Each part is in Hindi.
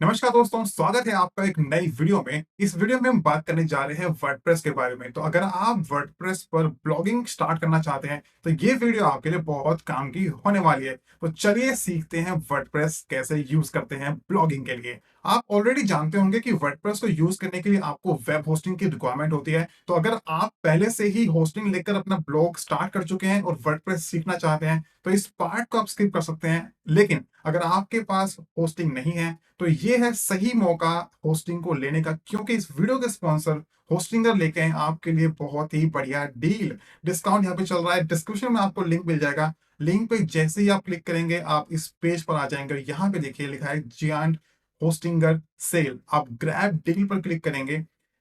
नमस्कार दोस्तों, स्वागत है आपका एक नई वीडियो में। इस वीडियो में हम बात करने जा रहे हैं वर्डप्रेस के बारे में। तो अगर आप वर्डप्रेस पर ब्लॉगिंग स्टार्ट करना चाहते हैं तो ये वीडियो आपके लिए बहुत काम की होने वाली है। तो चलिए सीखते हैं वर्डप्रेस कैसे यूज करते हैं ब्लॉगिंग के लिए। आप ऑलरेडी जानते होंगे कि वर्डप्रेस को यूज करने के लिए आपको वेब होस्टिंग की रिक्वायरमेंट होती है। तो अगर आप पहले से ही होस्टिंग लेकर अपना ब्लॉग स्टार्ट कर चुके हैं और वर्डप्रेस सीखना चाहते हैं तो इस पार्ट को आप स्किप कर सकते हैं। लेकिन अगर आपके पास होस्टिंग नहीं है तो ये है सही मौका होस्टिंग को लेने का, क्योंकि इस वीडियो के स्पॉन्सर होस्टिंगर लेके आए आपके लिए बहुत ही बढ़िया डील। डिस्काउंट यहाँ पे चल रहा है, डिस्क्रिप्शन में आपको लिंक मिल जाएगा। लिंक पे जैसे ही आप क्लिक करेंगे आप इस पेज पर आ जाएंगे। यहाँ पे देखिए लिखा है जियांट होस्टिंगर सेल। आप ग्रैब डील पर क्लिक करेंगे।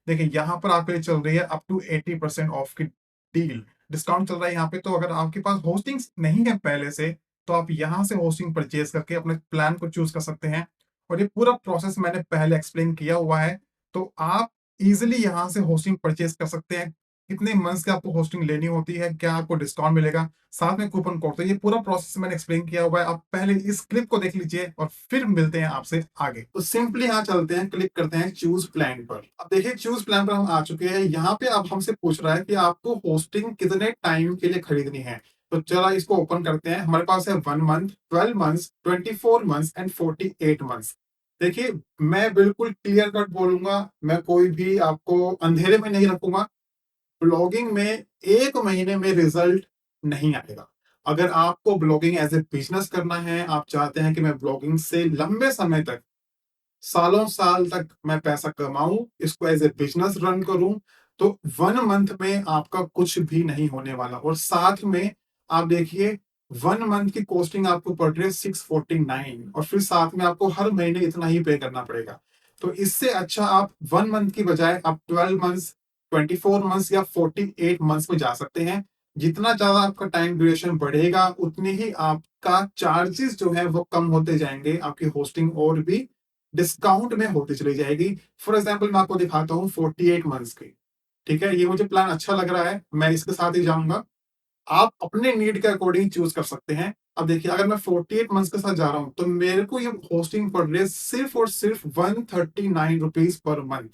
देखिए यहाँ पर आपके लिए चल रही है अप टू 80% ऑफ की डील। डिस्काउंट चल रहा है यहाँ पे। तो अगर आपके पास होस्टिंग नहीं है पहले से तो आप यहाँ से होस्टिंग परचेज करके अपने प्लान को चूज कर सकते हैं। और ये पूरा प्रोसेस मैंने पहले एक्सप्लेन किया हुआ है। तो आप इजीली यहाँ से होस्टिंग परचेज कर सकते हैं। कितने मंथ्स की आपको होस्टिंग लेनी होती है, क्या आपको डिस्काउंट मिलेगा, साथ में कूपन कोड। तो ये पूरा प्रोसेस मैंने एक्सप्लेन किया हुआ है। आप पहले इस क्लिप को देख लीजिए और फिर मिलते हैं आपसे आगे। तो सिंपली यहाँ चलते हैं, क्लिक करते हैं चूज प्लान पर। अब देखिए चूज प्लान पर हम आ चुके हैं। यहाँ पे अब हमसे पूछ रहा है कि आपको होस्टिंग कितने टाइम के लिए खरीदनी है। तो चला इसको ओपन करते हैं। हमारे पास है 1 month, 12 months, 24 months and 48 months. देखिए मैं बिल्कुल क्लियर कट बोलूंगा, मैं कोई भी आपको अंधेरे में नहीं रखूंगा। ब्लॉगिंग में 1 महीने में रिजल्ट नहीं आएगा। अगर आपको ब्लॉगिंग एज ए बिजनेस करना है, आप चाहते हैं कि मैं ब्लॉगिंग से लंबे समय तक, सालों साल तक मैं पैसा कमाऊं, इसको एज ए बिजनेस रन करूं, तो 1 मंथ में आपका कुछ भी नहीं होने वाला। और साथ में आप देखिए 1 मंथ की कॉस्टिंग आपको पड़ रही है 649, और फिर साथ में आपको हर महीने इतना ही पे करना पड़ेगा। तो इससे अच्छा आप 1 मंथ की बजाय आप 12 मंथ्स, 24 मंथ्स या 48 मंथ्स में जा सकते हैं। जितना ज्यादा आपका टाइम ड्यूरेशन बढ़ेगा उतनी ही आपका चार्जेस जो है वो कम होते जाएंगे, आपकी होस्टिंग और भी डिस्काउंट में होती चली जाएगी। फॉर एग्जाम्पल मैं आपको दिखाता हूँ 48 मंथ्स की। ठीक है, ये मुझे प्लान अच्छा लग रहा है, मैं इसके साथ ही जाऊंगा। आप अपने नीड के अकॉर्डिंग चूज कर सकते हैं। अब देखिए अगर मैं 48 मंथ्स के साथ जा रहा हूं तो मेरे को ये होस्टिंग पड़ रही है सिर्फ और सिर्फ 139 रुपीज पर मंथ।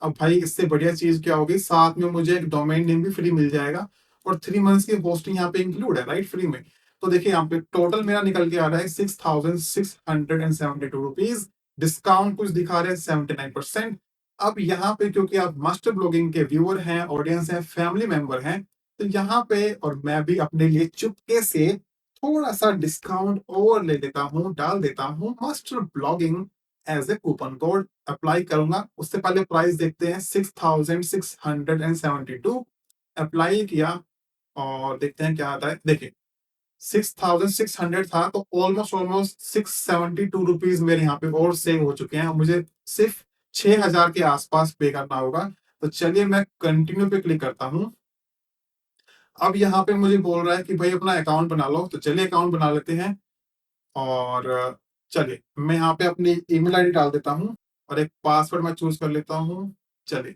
अब भाई इससे बढ़िया चीज क्या होगी, साथ में मुझे एक डोमेन नेम भी फ्री मिल जाएगा और 3 मंथ्स की होस्टिंग यहाँ पे इंक्लूड है, राइट, फ्री में। तो देखिए यहाँ पे टोटल मेरा निकल के आ रहा है 6,672 रुपीज। डिस्काउंट कुछ दिखा रहे हैं 79%। अब यहाँ पे क्योंकि आप मास्टर ब्लॉगिंग के व्यूअर हैं, ऑडियंस हैं, फैमिली मेंबर हैं, तो यहाँ पे और मैं भी अपने लिए चुपके से थोड़ा सा डिस्काउंट और ले लेता हूँ, डाल देता हूँ master blogging as a coupon code apply करूंगा। उससे पहले प्राइस देखते हैं 6,672। अप्लाई किया और देखते हैं क्या आता है। देखिए 6,600 था तो ऑलमोस्ट ऑलमोस्ट 672 रुपीज मेरे यहाँ पे और सेव हो चुके हैं। मुझे सिर्फ 6,000 के आसपास पे करना होगा। तो चलिए मैं कंटिन्यू पे क्लिक करता हूँ। अब यहाँ पे मुझे बोल रहा है कि भाई अपना अकाउंट बना लो, तो चलिए अकाउंट बना लेते हैं। और चलिए मैं यहाँ पे अपनी ईमेल आईडी डाल देता हूँ और एक पासवर्ड मैं चूज कर लेता हूँ। चलिए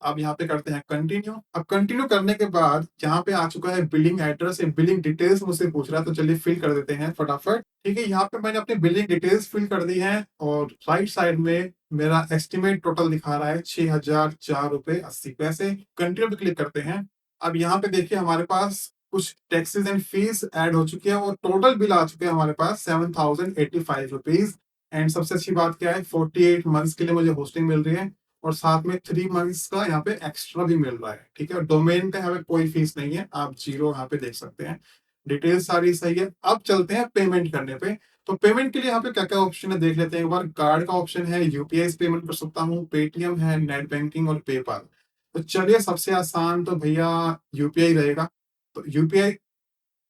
अब यहाँ पे करते हैं कंटिन्यू। अब कंटिन्यू करने के बाद यहाँ पे आ चुका है बिलिंग एड्रेस, बिलिंग डिटेल्स मुझसे पूछ रहा है, तो चलिए फिल कर देते हैं फटाफट। ठीक है, यहाँ पे मैंने अपनी बिलिंग डिटेल्स फिल कर दी है और राइट साइड में मेरा एस्टिमेट टोटल दिखा रहा है 6,004 रुपए 80 पैसे। कंटिन्यू पे क्लिक करते हैं। अब यहाँ पे देखिए हमारे पास कुछ टैक्सेस एंड फीस ऐड हो चुकी है और टोटल बिल आ चुके हैं हमारे पास 7,085 रुपीज। एंड सबसे अच्छी बात क्या है, 48 मंथ्स के लिए मुझे होस्टिंग मिल रही है और साथ में 3 मंथ्स का यहाँ पे एक्स्ट्रा भी मिल रहा है। ठीक है, डोमेन का हमें कोई फीस नहीं है, आप जीरो यहाँ पे देख सकते हैं। डिटेल्स सारी सही है। अब चलते हैं पेमेंट करने पे। तो पेमेंट के लिए यहाँ पे क्या क्या ऑप्शन है देख लेते हैं एक बार। कार्ड का ऑप्शन है, यूपीआई से पेमेंट कर सकता हूँ, पेटीएम है, नेट बैंकिंग और पेपाल। तो चलिए सबसे आसान तो भैया यूपीआई रहेगा। तो यूपीआई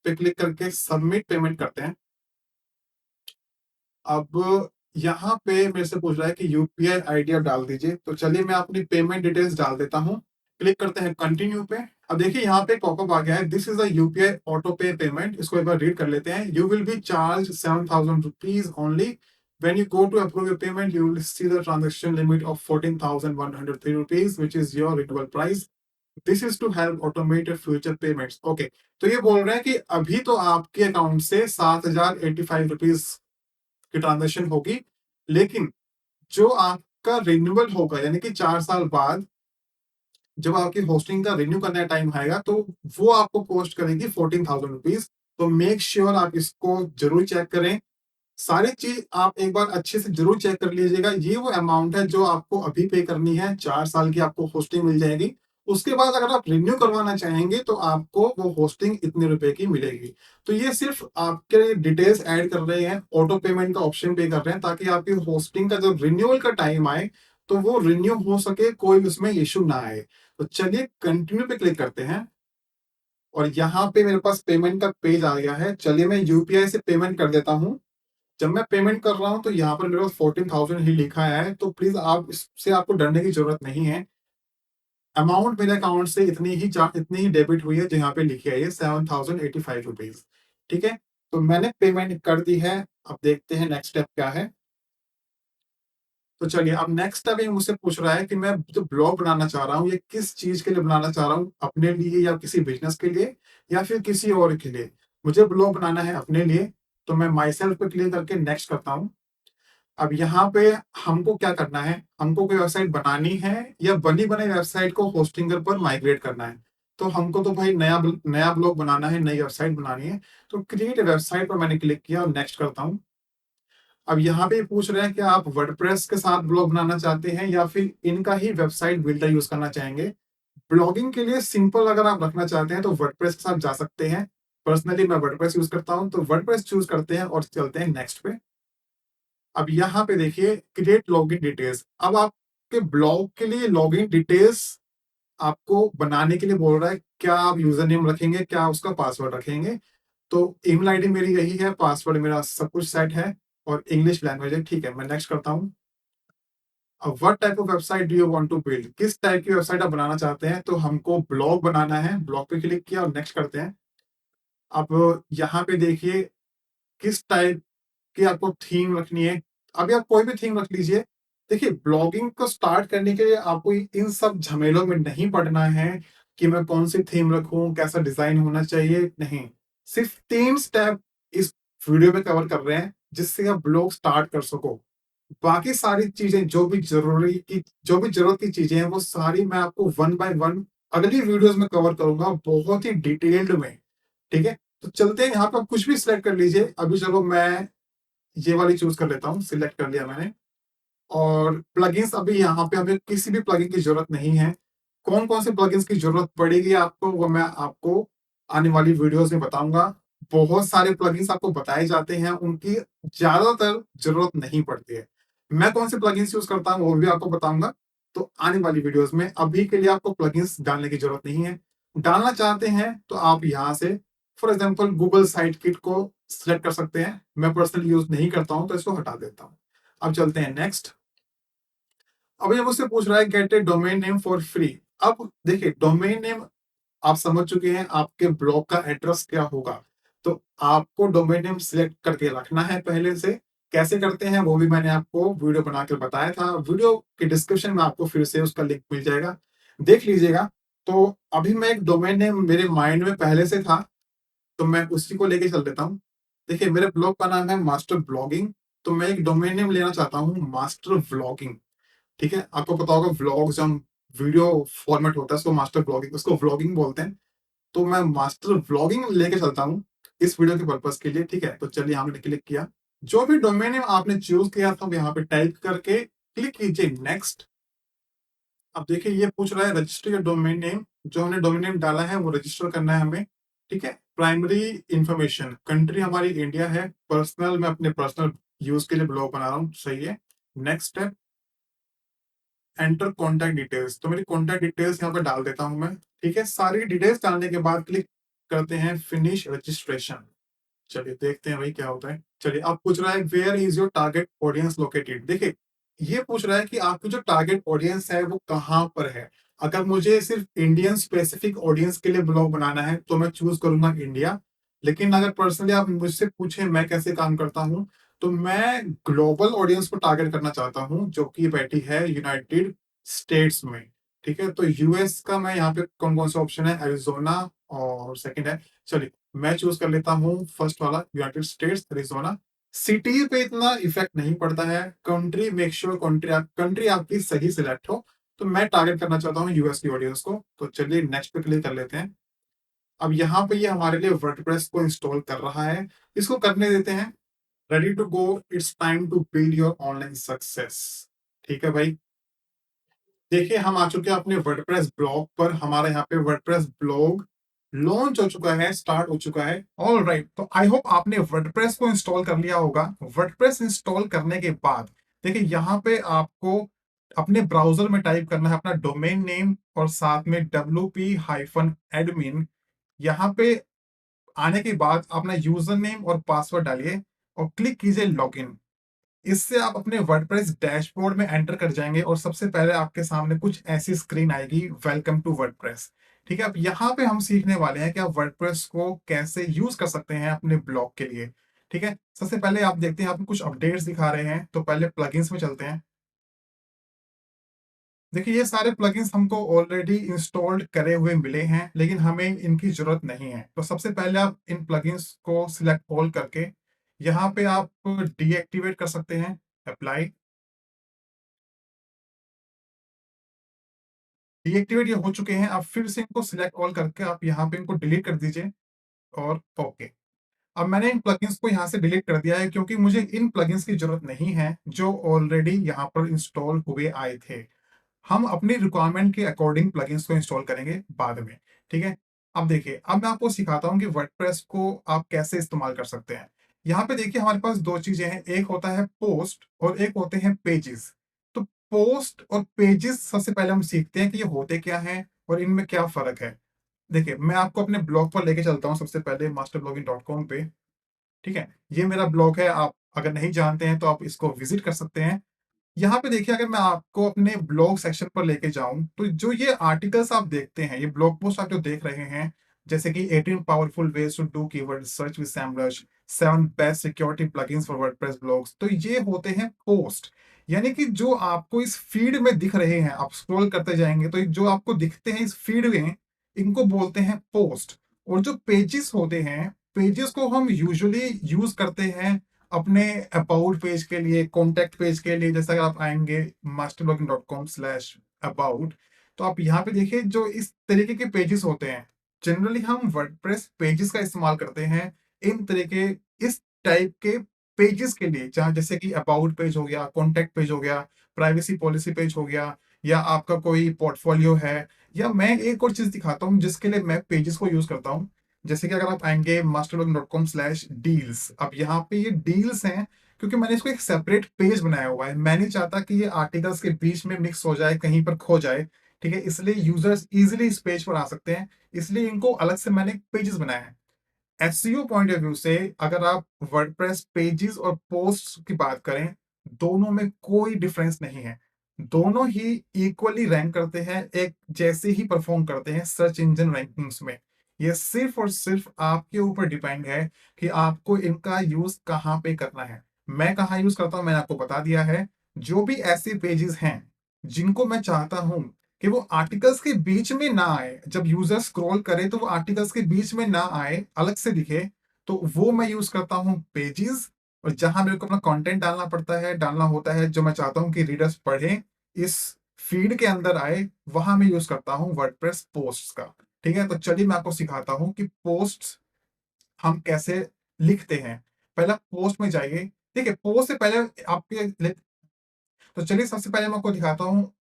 पे क्लिक करके सबमिट पेमेंट करते हैं। अब यहाँ पे मेरे से पूछ रहा है कि यूपीआई आईडी आप डाल दीजिए, तो चलिए मैं अपनी पेमेंट डिटेल्स डाल देता हूँ। क्लिक करते हैं कंटिन्यू पे। अब देखिए यहाँ पे पॉपअप आ गया है, this is a UPI auto पे पेमेंट। इसको एक बार रीड कर लेते हैं। You will be charge 7,000 rupees only when you go to approve your payment you will see the transaction limit of 14,103 rupees which is your renewal price. This is to help automate your future payments. Okay, तो ये बोल रहे हैं कि अभी तो आपके अकाउंट से 7,085 रुपीज की ट्रांजेक्शन होगी, लेकिन जो आपका रिन्यूअल होगा, यानी कि 4 साल बाद जब आपकी होस्टिंग का रिन्यू करने का टाइम आएगा, तो वो आपको कॉस्ट करेगी 14,000 रुपीज। तो मेक श्योर आप इसको जरूर चेक करें। सारी चीज आप एक बार अच्छे से जरूर चेक कर लीजिएगा। ये वो अमाउंट है जो आपको अभी पे करनी है, 4 साल की आपको होस्टिंग मिल जाएगी। उसके बाद अगर आप रिन्यू करवाना चाहेंगे तो आपको वो होस्टिंग इतने रुपए की मिलेगी। तो ये सिर्फ आपके डिटेल्स ऐड कर रहे हैं, ऑटो पेमेंट का ऑप्शन पे कर रहे हैं, ताकि आपकी होस्टिंग का जब रिन्यूअल का टाइम आए तो वो रिन्यू हो सके, कोई उसमें इश्यू ना आए। तो चलिए कंटिन्यू पे क्लिक करते हैं, और यहाँ पे मेरे पास पेमेंट का पेज आ गया है। चलिए मैं यूपीआई से पेमेंट कर देता हूँ। जब मैं पेमेंट कर रहा हूं तो यहाँ पर मेरे पास 14,000 ही लिखा है, तो प्लीज आप इससे आपको डरने की जरूरत नहीं है। अमाउंट मेरे अकाउंट से इतनी ही डेबिट हुई है, जो यहाँ पे लिखी है ये 7,085 रुपीज। ठीक है, तो मैंने पेमेंट कर दी है। अब देखते हैं नेक्स्ट स्टेप क्या है। तो चलिए, अब नेक्स्ट स्टेप ये मुझसे पूछ रहा है कि मैं जो ब्लॉग बनाना चाह रहा हूँ, ये किस चीज के लिए बनाना चाह रहा हूँ, अपने लिए या किसी बिजनेस के लिए या फिर किसी और के लिए। मुझे ब्लॉग बनाना है अपने लिए, तो मैं माई सेल्फ पे क्लिक करके नेक्स्ट करता हूँ। अब यहाँ पे हमको क्या करना है, हमको कोई वेबसाइट बनानी है या बनी बनाई वेबसाइट को होस्टिंगर पर माइग्रेट करना है। तो हमको तो भाई नया ब्लॉग बनाना है, नई वेबसाइट बनानी है। तो क्रिएट वेबसाइट पर मैंने क्लिक किया और नेक्स्ट करता हूँ। अब यहाँ पे पूछ रहे हैं कि आप वर्डप्रेस के साथ ब्लॉग बनाना चाहते हैं या फिर इनका ही वेबसाइट बिल्डर यूज करना चाहेंगे। ब्लॉगिंग के लिए सिंपल अगर आप रखना चाहते हैं तो वर्डप्रेस के साथ जा सकते हैं। पर्सनली मैं वर्डप्रेस यूज करता हूँ, तो वर्डप्रेस चूज करते हैं और चलते हैं नेक्स्ट पे। अब यहाँ पे देखिए क्रिएट लॉगिन डिटेल्स। अब आपके ब्लॉग के लिए लॉगिन डिटेल्स आपको बनाने के लिए बोल रहा है, क्या आप यूजर नेम रखेंगे, क्या उसका पासवर्ड रखेंगे। तो ईमेल आईडी मेरी यही है, पासवर्ड मेरा सब कुछ सेट है और इंग्लिश लैंग्वेज है। ठीक है, मैं नेक्स्ट करता हूँ। अब what type of website do you want to build, किस टाइप की वेबसाइट आप बनाना चाहते हैं। तो हमको ब्लॉग बनाना है, ब्लॉग पे क्लिक किया और नेक्स्ट करते हैं। अब यहाँ पे देखिए किस टाइप कि आपको थीम रखनी है। अभी आप कोई भी थीम रख लीजिए। देखिए, ब्लॉगिंग को स्टार्ट करने के लिए आपको इन सब झमेलों में नहीं पड़ना है कि मैं कौन सी थीम रखूं, कैसा डिजाइन होना चाहिए। नहीं, सिर्फ 3 स्टेप इस वीडियो में कवर कर रहे हैं जिससे आप ब्लॉग स्टार्ट कर सको। बाकी सारी चीजें जो भी जरूरत की चीजें हैं, वो सारी मैं आपको वन बाय वन अगली वीडियोस में कवर करूंगा, बहुत ही डिटेल्ड में। ठीक है, तो चलते हैं। यहाँ पे आप कुछ भी सिलेक्ट कर लीजिए। अभी चलो मैं ये वाली चूज कर लेता हूँ, सिलेक्ट कर लिया मैंने। और प्लगइन्स, अभी यहाँ पे हमें किसी भी प्लगइन की जरूरत नहीं है। कौन कौन से प्लगइन्स की जरूरत पड़ेगी आपको, वो मैं आपको आने वाली वीडियोस में बताऊंगा। बहुत सारे प्लगइन्स आपको बताए जाते हैं, उनकी ज्यादातर जरूरत नहीं पड़ती है। मैं कौन से प्लगइन्स यूज करता हूँ वो भी आपको बताऊंगा, तो आने वाली वीडियोस में। अभी के लिए आपको प्लगइन्स डालने की जरूरत नहीं है। डालना चाहते हैं तो आप यहाँ से for example Google site kit को सिलेक्ट कर सकते हैं। मैं पर्सनली यूज नहीं करता हूं तो इसको हटा देता हूं। अब चलते हैं नेक्स्ट। अब ये मुझसे पूछ रहा है gate A domain name for free. अब देखिए, डोमेन नेम आप समझ चुके हैं, आपके ब्लॉग का एड्रेस क्या होगा। तो आपको डोमेन नेम सिलेक्ट करके रखना है पहले से। कैसे करते हैं वो भी मैंने आपको वीडियो बनाकर बताया था। वीडियो के डिस्क्रिप्शन में आपको फिर से उसका लिंक मिल जाएगा, देख लीजिएगा। तो अभी मैं एक डोमेन नेम मेरे माइंड में पहले से था, तो मैं उसी को लेके चल देता हूँ। देखिए, मेरे ब्लॉग का नाम है मास्टर ब्लॉगिंग। तो मैं एक डोमेन नेम लेना चाहता हूँ मास्टर व्लॉगिंग। ठीक है, आपको पता होगा व्लॉग जो वीडियो फॉर्मेट होता है उसको मास्टर ब्लॉगिंग, उसको व्लॉगिंग बोलते हैं। तो मैं मास्टर व्लॉगिंग लेके चलता हूँ इस वीडियो के पर्पज के लिए। ठीक है, तो चलिए हमने क्लिक किया। जो भी डोमेन नेम आपने चूज किया था यहाँ पे टाइप करके क्लिक कीजिए नेक्स्ट। अब देखिए ये पूछ रहा है रजिस्टर योर डोमेन नेम। जो हमने डोमेन नेम डाला है वो रजिस्टर करना है हमें। ठीक है, प्राइमरी इंफॉर्मेशन, कंट्री हमारी इंडिया है। पर्सनल, मैं अपने पर्सनल यूज के लिए ब्लॉग बना रहा हूँ, सही है। Next step, enter contact details. तो मेरी कॉन्टैक्ट डिटेल्स यहाँ पे डाल देता हूँ मैं। ठीक है, सारी डिटेल्स डालने के बाद क्लिक करते हैं फिनिश रजिस्ट्रेशन। चलिए देखते हैं भाई क्या होता है। चलिए, अब पूछ रहा है where is your target audience located. देखिए, ये पूछ रहा है कि आपकी जो टारगेट ऑडियंस है वो कहाँ पर है। अगर मुझे सिर्फ इंडियन स्पेसिफिक ऑडियंस के लिए ब्लॉग बनाना है तो मैं चूज करूंगा इंडिया। लेकिन अगर पर्सनली आप मुझसे पूछे मैं कैसे काम करता हूँ, तो मैं ग्लोबल ऑडियंस को टारगेट करना चाहता हूँ जो कि बैठी है यूनाइटेड स्टेट्स में। ठीक है, तो यूएस का मैं यहाँ पे कौन कौन सा ऑप्शन है, एरिजोना और सेकंड है। चलिए मैं चूज कर लेता हूँ फर्स्ट वाला, यूनाइटेड स्टेट्स एरिजोना। सिटी पे इतना इफेक्ट नहीं पड़ता है। कंट्री, मेक श्योर कंट्री आपकी सही सिलेक्ट हो। तो मैं टारगेट करना चाहता हूँ यूएस की ऑडियंस को, तो चलिए नेक्स्ट पे क्लिक कर लेते हैं। अब यहाँ पे ये हमारे लिए वर्डप्रेस को इंस्टॉल कर रहा है, इसको करने देते हैं। Ready to go, it's time to build your online success. ठीक है भाई, देखिए हम आ चुके हैं अपने वर्डप्रेस ब्लॉग पर। हमारे यहाँ पे वर्डप्रेस ब्लॉग लॉन्च हो चुका है, स्टार्ट हो चुका है। ऑल राइट, तो आई होप आपने वर्डप्रेस को इंस्टॉल कर लिया होगा। वर्डप्रेस इंस्टॉल करने के बाद देखिए यहाँ पे आपको अपने ब्राउजर में टाइप करना है अपना डोमेन नेम और साथ में wp-admin। यहाँ पे आने के बाद अपना यूजर नेम और पासवर्ड डालिए और क्लिक कीजिए लॉगिन। इससे आप अपने वर्डप्रेस डैशबोर्ड में एंटर कर जाएंगे और सबसे पहले आपके सामने कुछ ऐसी स्क्रीन आएगी, वेलकम टू वर्डप्रेस। ठीक है, अब यहाँ पे हम सीखने वाले हैं कि आप वर्डप्रेस को कैसे यूज कर सकते हैं अपने ब्लॉग के लिए। ठीक है, सबसे पहले आप देखते हैं आपको कुछ अपडेट्स दिखा रहे हैं, तो पहले प्लगइन्स में चलते हैं। देखिए ये सारे प्लगइन्स हमको ऑलरेडी इंस्टॉल्ड करे हुए मिले हैं, लेकिन हमें इनकी जरूरत नहीं है। तो सबसे पहले आप इन प्लगइन्स को सिलेक्ट ऑल करके यहाँ पे आप डीएक्टिवेट कर सकते हैं, अप्लाई। डीएक्टिवेट ये हो चुके हैं, आप फिर से इनको सिलेक्ट ऑल करके आप यहाँ पे इनको डिलीट कर दीजिए और ओके। अब मैंने इन प्लगइन्स को यहाँ से डिलीट कर दिया है क्योंकि मुझे इन प्लगइन्स की जरूरत नहीं है जो ऑलरेडी यहाँ पर इंस्टॉल हुए आए थे। हम अपनी रिक्वायरमेंट के अकॉर्डिंग प्लगइन्स को इंस्टॉल करेंगे बाद में। ठीक है, अब देखिए अब मैं आपको सिखाता हूँ कि वर्डप्रेस को आप कैसे इस्तेमाल कर सकते हैं। यहाँ पे देखिए हमारे पास दो चीजें हैं, एक होता है पोस्ट और एक होते हैं पेजेस। तो पोस्ट और पेजेस सबसे पहले हम सीखते हैं कि ये होते क्या हैं और इनमें क्या फर्क है। देखिए मैं आपको अपने ब्लॉग पर लेके चलता हूँ सबसे पहले masterblogging.com पे। ठीक है, ये मेरा ब्लॉग है, आप अगर नहीं जानते हैं तो आप इसको विजिट कर सकते हैं। यहाँ पे देखिए अगर मैं आपको अपने ब्लॉग सेक्शन पर लेके जाऊं तो जो ये आर्टिकल्स आप देखते हैं, ये ब्लॉग पोस्ट आप जो देख रहे हैं, जैसे कि 18 powerful ways to do keyword search with Semrush, 7 best security plugins for WordPress blogs, तो ये होते हैं पोस्ट। यानी कि जो आपको इस फीड में दिख रहे हैं, आप स्क्रॉल करते जाएंगे तो जो आपको दिखते हैं इस फीड में, इनको बोलते हैं पोस्ट। और जो पेजेस होते हैं, पेजेस को हम यूजुअली यूज करते हैं अपने अबाउट पेज के लिए, कॉन्टेक्ट पेज के लिए। जैसे अगर आप आएंगे masterblogging.com/about, तो आप यहाँ पे देखिए जो इस तरीके के पेजेस होते हैं, जनरली हम वर्डप्रेस पेजेस का इस्तेमाल करते हैं इन तरीके, इस टाइप के पेजेस के लिए, जहाँ जैसे कि अबाउट पेज हो गया, कॉन्टेक्ट पेज हो गया, प्राइवेसी पॉलिसी पेज हो गया, या आपका कोई पोर्टफोलियो है। या मैं एक और चीज दिखाता हूँ जिसके लिए मैं पेजेस को यूज करता हूँ। जैसे कि अगर आप आएंगे masterblog.com/deals, अब यहाँ पे ये डील्स हैं क्योंकि मैंने इसको एक सेपरेट पेज बनाया हुआ है। मैं नहीं चाहता कि ये आर्टिकल्स के बीच में मिक्स हो जाए, कहीं पर खो जाए। ठीक है, इसलिए यूजर्स इजीली इस पेज पर आ सकते हैं, इसलिए इनको अलग से मैंने पेजेस बनाया है। एसईओ पॉइंट ऑफ व्यू से अगर आप वर्डप्रेस पेजेस और पोस्ट की बात करें, दोनों में कोई डिफरेंस नहीं है। दोनों ही इक्वली रैंक करते हैं, एक जैसे ही परफॉर्म करते हैं सर्च इंजन रैंकिंग्स में। ये सिर्फ और सिर्फ आपके ऊपर डिपेंड है कि आपको इनका यूज कहाँ पे करना है। मैं कहाँ यूज करता हूँ मैंने आपको बता दिया है। जो भी ऐसे पेजेस हैं जिनको मैं चाहता हूं कि वो आर्टिकल्स के बीच में ना आए, जब यूजर स्क्रॉल करे तो वो आर्टिकल्स के बीच में ना आए, अलग से दिखे, तो वो मैं यूज करता हूँ पेजेस। और जहां मेरे को अपना कंटेंट डालना पड़ता है, डालना होता है, जो मैं चाहता हूँ कि रीडर्स पढ़ें, इस फीड के अंदर आए, वहां मैं यूज करता हूँ वर्डप्रेस पोस्ट्स का। ठीक है, तो चलिए मैं आपको सिखाता हूँ कि पोस्ट हम कैसे लिखते हैं। पहला पोस्ट में जाइए। ठीक है, पोस्ट से पहले आपके, तो चलिए सबसे पहले मैं आपको दिखाता हूँ।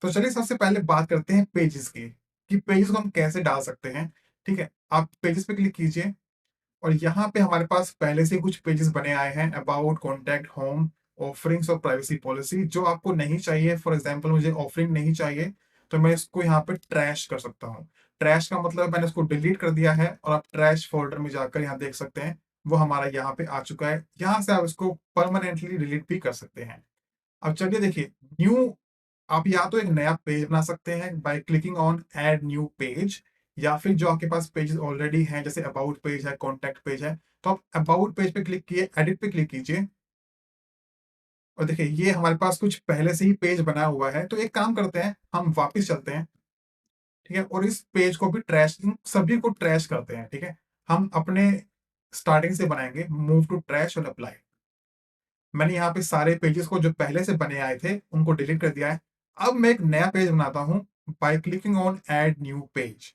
तो चलिए सबसे पहले बात करते हैं पेजेस की, कि पेजेस को हम कैसे डाल सकते हैं। ठीक है, आप पेजेस पे क्लिक कीजिए और यहाँ पे हमारे पास पहले से कुछ पेजेस बने आए हैं, अबाउट, कॉन्टैक्ट, होम, ऑफरिंग्स और प्राइवेसी पॉलिसी। जो आपको नहीं चाहिए, फॉर एग्जांपल मुझे ऑफरिंग नहीं चाहिए, तो मैं इसको यहाँ पे ट्रैश कर सकता हूँ। ट्रैश का मतलब मैंने इसको डिलीट कर दिया है और आप ट्रैश फोल्डर में जाकर यहाँ देख सकते हैं वो हमारा यहाँ पे आ चुका है। यहाँ से आप इसको परमानेंटली डिलीट भी कर सकते हैं। अब चलिए देखिए, न्यू, आप या तो एक नया पेज बना सकते हैं by clicking on add new page, या फिर जो आपके पास पेजेस ऑलरेडी हैं जैसे अबाउट पेज है, कॉन्टैक्ट पेज है, तो आप अबाउट पेज पे क्लिक किए, एडिट पे क्लिक कीजिए और देखिए ये हमारे पास कुछ पहले से ही पेज बना हुआ है। तो एक काम करते हैं, हम वापस चलते हैं। ठीक है, और इस पेज को भी ट्रैश, इन सभी को ट्रैश करते हैं। ठीक है, हम अपने स्टार्टिंग से बनाएंगे, मूव टू ट्रैश और अप्लाई। मैंने यहाँ पे सारे पेजेस को जो पहले से बने आए थे उनको डिलीट कर दिया है। अब मैं एक नया पेज बनाता हूँ by clicking on add new page.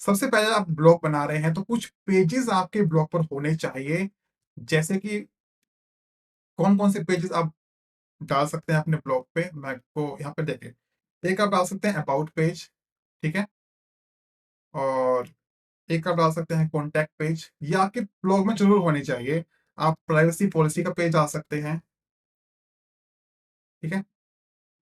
सबसे पहले आप ब्लॉग बना रहे हैं तो कुछ पेजेस आपके ब्लॉग पर होने चाहिए, जैसे कि कौन कौन से पेजेस आप डाल सकते हैं अपने ब्लॉग पे। मैं आपको यहाँ पे देखिए, एक आप डाल सकते हैं अबाउट पेज, ठीक है, और एक आप डाल सकते हैं कॉन्टैक्ट पेज। ये आपके ब्लॉग में जरूर होनी चाहिए। आप प्राइवेसी पॉलिसी का पेज डाल सकते हैं, ठीक है।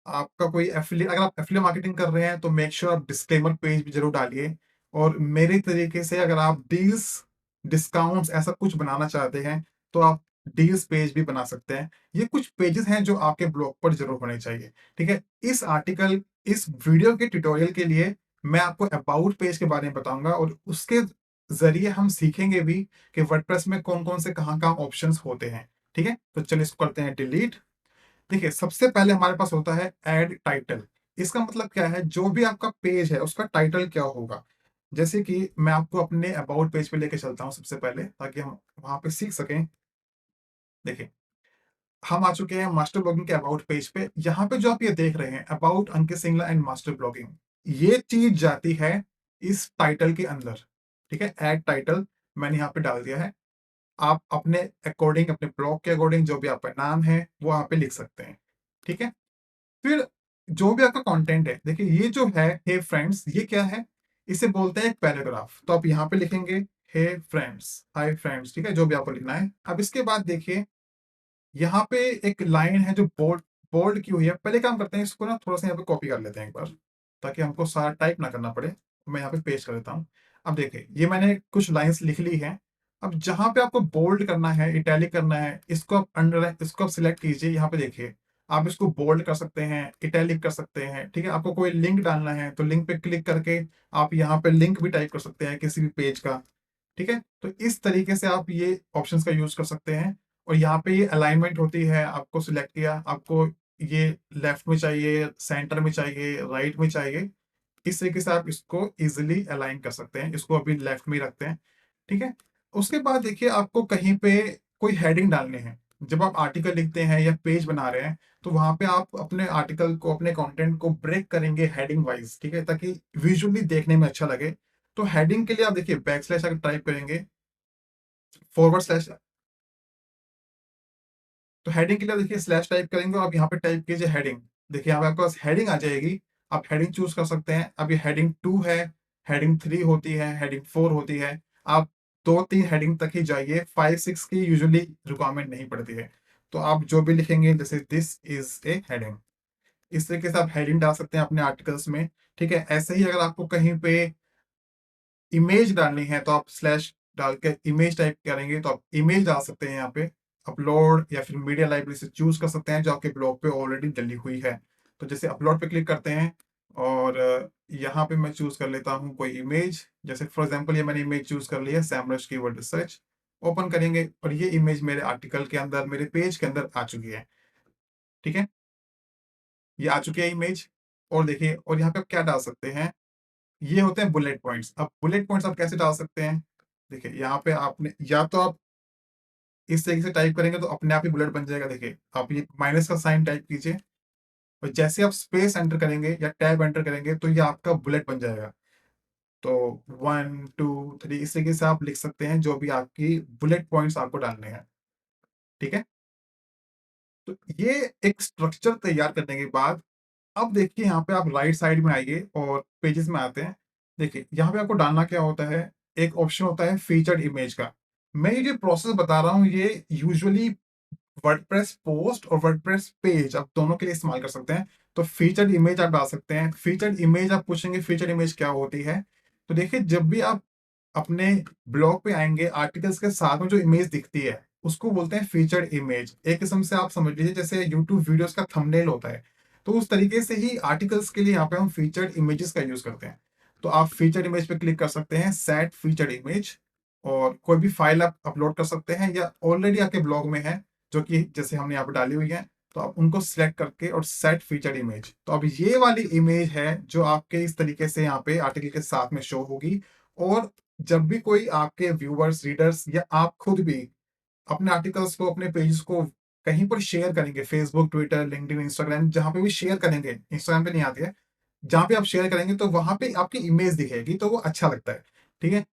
आपका कोई एफिलिएट, अगर आप एफिलिएट मार्केटिंग कर रहे हैं तो मेक श्योर आप डिस्क्लेमर पेज भी जरूर डालिए। और मेरे तरीके से अगर आप डील्स, डिस्काउंट्स ऐसा कुछ बनाना चाहते हैं तो आप डील्स पेज भी बना सकते हैं। ये कुछ पेजेस हैं जो आपके ब्लॉग पर जरूर होने चाहिए, ठीक है। इस वीडियो के ट्यूटोरियल के लिए मैं आपको अबाउट पेज के बारे में बताऊंगा और उसके जरिए हम सीखेंगे भी कि वर्डप्रेस में कौन कौन से कहाँ कहाँ ऑप्शंस होते हैं, ठीक है। तो चलिए इसको करते हैं डिलीट। देखिए, सबसे पहले हमारे पास होता है ऐड टाइटल। इसका मतलब क्या है, जो भी आपका पेज है उसका टाइटल क्या होगा। जैसे कि मैं आपको अपने अबाउट पेज पे लेके चलता हूँ सबसे पहले, ताकि हम वहां पे सीख सकें। देखिए, हम आ चुके हैं मास्टर ब्लॉगिंग के अबाउट पेज पे। यहाँ पे जो आप ये देख रहे हैं about Ankit Singla and master blogging, ये चीज जाती है इस टाइटल के अंदर, ठीक है। ऐड टाइटल मैंने यहाँ पे डाल दिया है। आप अपने अकॉर्डिंग, अपने ब्लॉग के अकॉर्डिंग जो भी आपका नाम है वो यहाँ पे लिख सकते हैं, ठीक है। फिर जो भी आपका कंटेंट है, देखिए ये जो है हे फ्रेंड्स, ये क्या है, इसे बोलते हैं एक पैराग्राफ। तो आप यहाँ पे लिखेंगे हे फ्रेंड्स, हाय फ्रेंड्स, ठीक है, जो भी आपको लिखना है। अब इसके बाद देखिए यहाँ पे एक लाइन है जो बोल्ड बोल्ड की हुई है। पहले काम करते हैं, इसको ना थोड़ा सा यहाँ पे कॉपी कर लेते हैं एक बार, ताकि हमको सारा टाइप ना करना पड़े। मैं यहाँ पे पेस्ट कर देता हूँ। अब देखिए ये मैंने कुछ लाइंस लिख ली हैं। अब जहां पे आपको बोल्ड करना है, इटैलिक करना है, इसको आप अंडर, इसको आप सिलेक्ट कीजिए। यहाँ पे देखिए आप इसको बोल्ड कर सकते हैं, इटैलिक कर सकते हैं, ठीक है। आपको कोई लिंक डालना है तो लिंक पे क्लिक करके आप यहाँ पे लिंक भी टाइप कर सकते हैं किसी भी पेज का, ठीक है। तो इस तरीके से आप ये ऑप्शंस का यूज कर सकते हैं। और यहाँ पे ये अलाइनमेंट होती है, आपको सिलेक्ट किया, आपको ये लेफ्ट में चाहिए, सेंटर में चाहिए, राइट में चाहिए। इस तरीके से आप इसको इजिली अलाइन कर सकते हैं। इसको अभी लेफ्ट में ही रखते हैं, ठीक है। उसके बाद देखिए आपको कहीं पे कोई हेडिंग डालने हैं। जब आप आर्टिकल लिखते हैं या पेज बना रहे हैं तो वहां पे आप अपने आर्टिकल को, अपने कंटेंट को ब्रेक करेंगे हेडिंग वाइज, ठीक है, ताकि विजुअली देखने में अच्छा लगे। तो हेडिंग के लिए आप देखिए बैक स्लैश अगर टाइप करेंगे, फॉरवर्ड स्लैश, तो हेडिंग के लिए देखिए स्लैश टाइप करेंगे और आप यहाँ पे टाइप कीजिए हेडिंग। देखिए यहाँ पे आपके पास हेडिंग आ जाएगी। आप हेडिंग चूज कर सकते हैं। अब ये हेडिंग 2 है, हेडिंग 3 होती है, हेडिंग 4 होती है। आप 2-3 हेडिंग तक ही जाइए, 5-6 की यूजुअली रिक्वायरमेंट नहीं पड़ती है। तो आप जो भी लिखेंगे, जैसे दिस इज ए हेडिंग, इस तरीके से आप हेडिंग डाल सकते हैं अपने आर्टिकल्स में, ठीक है। ऐसे ही अगर आपको कहीं पे इमेज डालनी है तो आप स्लैश डाल के इमेज टाइप करेंगे तो आप इमेज डाल सकते हैं यहाँ पे। अपलोड या फिर मीडिया लाइब्रेरी से चूज कर सकते हैं जो आपके ब्लॉग पे ऑलरेडी डली हुई है। तो जैसे अपलोड पे क्लिक करते हैं और यहाँ पे मैं चूज कर लेता हूँ कोई इमेज। जैसे फॉर एग्जांपल ये मैंने इमेज चूज कर लिया है, सैमरश कीवर्ड रिसर्च। ओपन करेंगे और ये इमेज मेरे आर्टिकल के अंदर, मेरे पेज के अंदर आ चुकी है, ठीक है। ये आ चुकी है इमेज। और देखिए, और यहाँ पे आप क्या डाल सकते हैं, ये होते हैं बुलेट पॉइंट्स। अब बुलेट पॉइंट्स आप कैसे डाल सकते हैं, देखिए यहाँ पे आपने या तो आप इस तरीके से टाइप करेंगे तो अपने आप ही बुलेट बन जाएगा। देखिए आप ये माइनस का साइन टाइप कीजिए और जैसे आप स्पेस एंटर करेंगे या टैब एंटर करेंगे तो ये आपका बुलेट बन जाएगा। तो 1 2 3 इस तरीके से आप लिख सकते हैं जो भी आपकी बुलेट पॉइंट्स आपको डालने हैं, ठीक है। तो ये एक स्ट्रक्चर तैयार करने के बाद अब देखिए यहाँ पे आप राइट साइड में आइए और पेजेस में आते हैं। देखिए यहाँ पे आपको डालना क्या होता है, एक ऑप्शन होता है फीचर्ड इमेज का। मैं ये जो प्रोसेस बता रहा हूँ ये यूजुअली वर्डप्रेस पोस्ट और वर्डप्रेस पेज आप दोनों के लिए इस्तेमाल कर सकते हैं। तो फीचर्ड इमेज आप डाल सकते हैं। फीचर्ड इमेज आप पूछेंगे फीचर्ड इमेज क्या होती है, तो देखिए जब भी आप अपने ब्लॉग पे आएंगे आर्टिकल्स के साथ में जो इमेज दिखती है उसको बोलते हैं फीचर्ड इमेज। एक किस्म से आप समझ लीजिए जैसे यूट्यूब वीडियोस का थंबनेल होता है, तो उस तरीके से ही आर्टिकल्स के लिए यहाँ पे हम फीचर्ड इमेजेस का यूज करते हैं। तो आप फीचर्ड इमेज पे क्लिक कर सकते हैं, सेट फीचर्ड इमेज, और कोई भी फाइल आप अपलोड कर सकते हैं या ऑलरेडी आपके ब्लॉग में है जो कि जैसे हमने यहाँ पे डाली हुई है, तो आप उनको सिलेक्ट करके और सेट फीचर्ड इमेज। तो अब ये वाली इमेज है जो आपके इस तरीके से यहाँ पे आर्टिकल के साथ में शो होगी। और जब भी कोई आपके व्यूअर्स, रीडर्स या आप खुद भी अपने आर्टिकल्स को, अपने पेजेस को कहीं पर शेयर करेंगे, फेसबुक, ट्विटर, लिंक्डइन, इंस्टाग्राम, जहाँ पे भी शेयर करेंगे, इंस्टाग्राम पे नहीं आती है, जहाँ पे आप शेयर करेंगे तो वहाँ पे आपकी इमेज दिखेगी, तो वो अच्छा लगता है। ठीक है?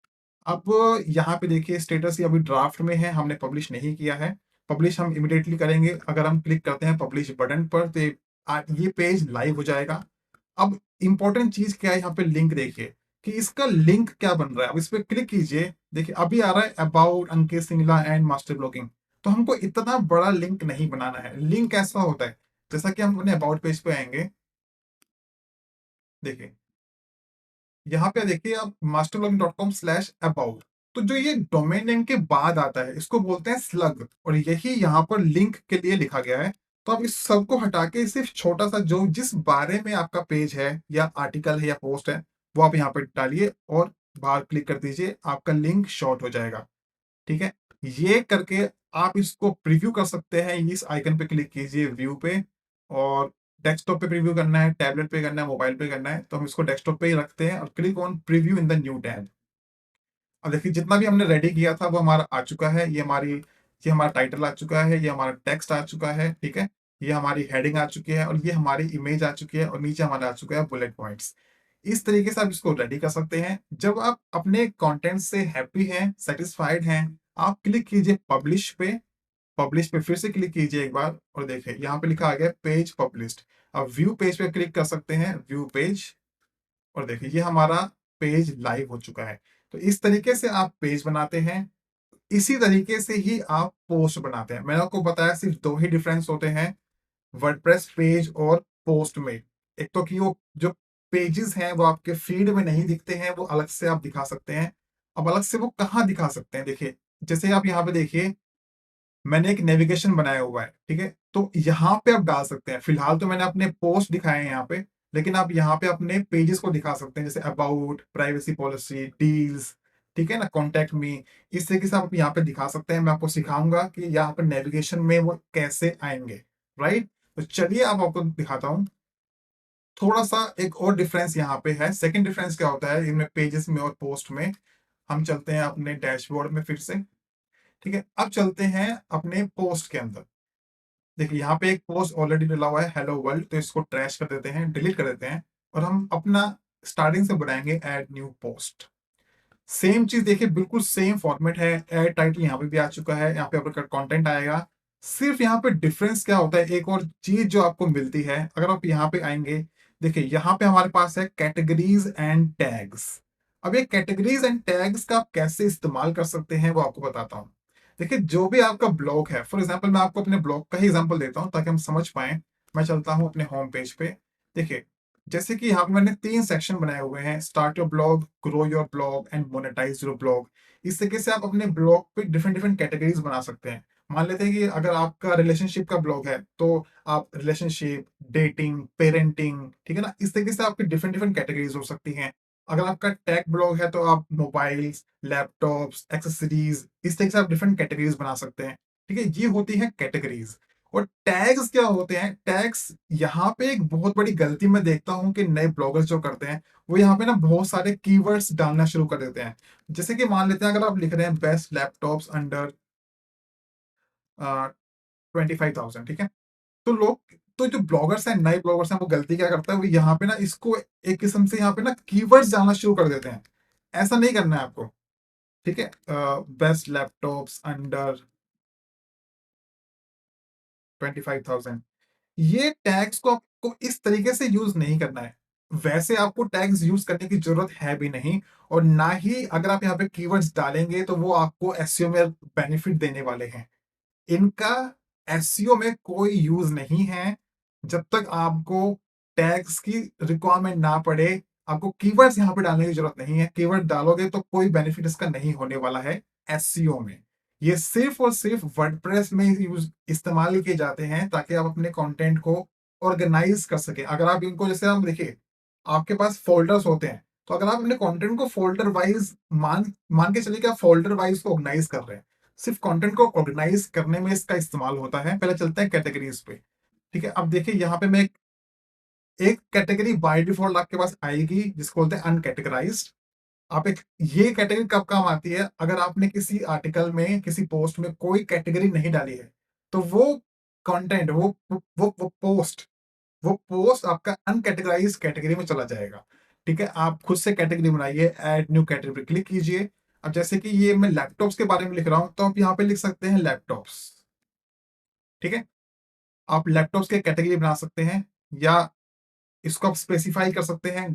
अब यहाँ पे देखिए स्टेटस ये अभी ड्राफ्ट में है, हमने पब्लिश नहीं किया है। पब्लिश हम इमीडिएटली करेंगे। अगर हम क्लिक करते हैं पब्लिश बटन पर तो ये पेज लाइव हो जाएगा। अब इंपॉर्टेंट चीज क्या है यहाँ पे, लिंक देखिए कि इसका लिंक क्या बन रहा है। अब इस पे क्लिक कीजिए, देखिए अभी आ रहा है about Ankit Singla and master blogging. तो हमको इतना बड़ा लिंक नहीं बनाना है। लिंक ऐसा होता है, जैसा कि हम अपने अबाउट पेज पे आएंगे, देखिए यहाँ पे देखिए आप masterlogin.com/about, तो जो ये डोमेन नेम के बाद आता है इसको बोलते हैं स्लग, और यही यहाँ पर लिंक के लिए लिखा गया है। तो आप इस सब को हटा के सिर्फ छोटा सा जो जिस बारे में आपका पेज है या आर्टिकल है या पोस्ट है वो आप यहाँ पे डालिए और बाहर क्लिक कर दीजिए, आपका लिंक शॉर्ट हो जाएगा। ठीक है? ये करके आप इसको प्रीव्यू कर सकते हैं। इस आइकन पे क्लिक कीजिए व्यू पे, और डेस्कटॉप पे प्रीव्यू करना है, टैबलेट पे करना है, मोबाइल पे करना है, तो हम इसको डेस्कटॉप पे ही रखते हैं और click on preview in the new tab. अब देखिए जितना भी हमने रेडी किया था वो हमारा आ चुका है। ये हमारा टाइटल आ चुका है, ये हमारा टेक्स्ट आ चुका है। ठीक है? ये हमारी हेडिंग आ चुकी है और ये हमारी इमेज आ चुकी है और नीचे हमारा आ चुका है बुलेट पॉइंट्स। इस तरीके से आप इसको रेडी कर सकते हैं। जब आप अपने कंटेंट से हैप्पी हैं, सेटिस्फाइड हैं, आप क्लिक कीजिए पब्लिश पे। पब्लिश पे फिर से क्लिक कीजिए एक बार और देखिए यहाँ पे लिखा आ गया पेज पब्लिश्ड। अब व्यू पेज पे क्लिक कर सकते हैं, व्यू पेज, और देखिए ये हमारा पेज लाइव हो चुका है। तो इस तरीके से आप पेज बनाते हैं। इसी तरीके से ही आप पोस्ट बनाते हैं। मैंने आपको बताया सिर्फ दो ही डिफरेंस होते हैं वर्डप्रेस पेज और पोस्ट में। एक तो कि वो जो पेजेस हैं वो आपके फीड में नहीं दिखते हैं, वो अलग से आप दिखा सकते हैं। अब अलग से वो कहाँ दिखा सकते हैं, देखिए जैसे आप यहाँ पे देखिए मैंने एक नेविगेशन बनाया हुआ है। ठीक है? तो यहाँ पे आप डाल सकते हैं। फिलहाल तो मैंने अपने पोस्ट दिखाए हैं यहाँ पे, लेकिन आप यहाँ पे अपने पेजेस को दिखा सकते हैं, जैसे अबाउट, प्राइवेसी पॉलिसी, डील्स, ठीक है ना, कॉन्टेक्ट मी। इस तरीके से आप यहाँ पे दिखा सकते हैं। मैं आपको सिखाऊंगा कि यहाँ पे नेविगेशन में वो कैसे आएंगे। राइट? तो चलिए अब आपको दिखाता हूँ। थोड़ा सा एक और डिफरेंस यहाँ पे है। सेकंड डिफरेंस क्या होता है इनमें, पेजेस में और पोस्ट में। हम चलते हैं अपने डैशबोर्ड में फिर से। ठीक है? अब चलते हैं अपने पोस्ट के अंदर। देखिए यहाँ पे एक पोस्ट ऑलरेडी डला हुआ है, हेलो वर्ल्ड, तो इसको ट्रैश कर देते हैं, डिलीट कर देते हैं, और हम अपना स्टार्टिंग से बनाएंगे ऐड न्यू पोस्ट। सेम चीज देखिए, बिल्कुल सेम फॉर्मेट है। ऐड टाइटल यहाँ पे भी आ चुका है, यहाँ पे आपका कंटेंट आएगा। सिर्फ यहाँ पे डिफरेंस क्या होता है, एक और चीज जो आपको मिलती है अगर आप यहाँ पे आएंगे, देखिए यहाँ पे हमारे पास है कैटेगरीज एंड टैग्स। अब ये कैटेगरीज एंड टैग्स का आप कैसे इस्तेमाल कर सकते हैं वो आपको बताता हूँ। देखिए जो भी आपका ब्लॉग है, फॉर एग्जाम्पल मैं आपको अपने ब्लॉग का ही एग्जाम्पल देता हूँ ताकि हम समझ पाए। मैं चलता हूँ अपने होम पेज पे। देखिए जैसे कि यहाँ पे मैंने 3 सेक्शन बनाए हुए हैं, start your blog, grow your blog and monetise your blog. इस तरीके से आप अपने ब्लॉग पे डिफरेंट डिफरेंट कैटेगरीज बना सकते हैं। मान लेते हैं कि अगर आपका रिलेशनशिप का ब्लॉग है तो आप रिलेशनशिप, डेटिंग, पेरेंटिंग, ठीक है ना, इस तरीके से आपकी डिफरेंट डिफरेंट कैटेगरीज हो सकती हैं। अगर आपका टेक ब्लॉग है तो आप मोबाइल्स, लैपटॉप्स, एक्सेसरीज, इस तरीके से आप डिफरेंट कैटेगरीज बना सकते हैं। ठीक है? ये होती है कैटेगरीज। और टैग्स क्या होते हैं, टैग्स यहाँ पे एक बहुत बड़ी गलती मैं देखता हूँ कि नए ब्लॉगर्स जो करते हैं वो यहाँ पे ना बहुत सारे कीवर्ड्स डालना शुरू कर देते हैं। जैसे कि मान लेते हैं अगर आप लिख रहे हैं बेस्ट लैपटॉप्स अंडर 25,000, ठीक है, तो लोग, तो जो ब्लॉगर्स हैं, नए ब्लॉगर्स हैं, वो गलती क्या करता है, वो यहाँ पे ना इसको एक किस्म से यहाँ पे ना कीवर्ड्स डालना शुरू कर देते हैं। ऐसा नहीं करना है आपको। ठीक है? बेस्ट लैपटॉप्स अंडर 25,000, ये टैग्स को आपको इस तरीके से यूज नहीं करना है। वैसे आपको टैग्स यूज करने की जरूरत है भी नहीं, और ना ही अगर आप यहाँ पे कीवर्ड्स डालेंगे तो वो आपको एसईओ में बेनिफिट देने वाले हैं। इनका एसईओ में कोई यूज नहीं है जब तक आपको टैग्स की रिक्वायरमेंट ना पड़े। आपको कीवर्ड्स यहाँ पे डालने की जरूरत नहीं है। कीवर्ड डालोगे तो कोई बेनिफिट इसका नहीं होने वाला है एसईओ में। ये सिर्फ और सिर्फ वर्डप्रेस में यूज इस्तेमाल किए जाते हैं ताकि आप अपने कंटेंट को ऑर्गेनाइज कर सके। अगर आप इनको, जैसे हम देखिए आपके पास फोल्डर्स होते हैं, तो अगर आप अपने कंटेंट को फोल्डर वाइज मान मान के चलिए कि आप फोल्डर वाइज को ऑर्गेनाइज कर रहे हैं, सिर्फ कंटेंट को ऑर्गेनाइज करने में इसका इस्तेमाल होता है। पहले चलते हैं कैटेगरीज पे। ठीक है? अब देखिए यहाँ पे मैं एक कैटेगरी बाय डिफॉल्ट आपके पास आएगी जिसको बोलते हैं अनकैटेगराइज्ड। आप एक, ये कैटेगरी कब काम आती है, अगर आपने किसी आर्टिकल में, किसी पोस्ट में कोई कैटेगरी नहीं डाली है, तो वो कंटेंट, वो पोस्ट आपका अनकैटेगराइज कैटेगरी में चला जाएगा। ठीक है, आप खुद से कैटेगरी बनाइए, ऐड न्यू कैटेगरी पे क्लिक कीजिए। अब जैसे कि ये मैं लैपटॉप्स के बारे में लिख रहा हूं, तो आप यहाँ पे लिख सकते हैं लैपटॉप्स। ठीक है, आप लैपटॉप्स के कैटेगरी बना सकते हैं, या इसको आप स्पेसिफाई कर सकते हैं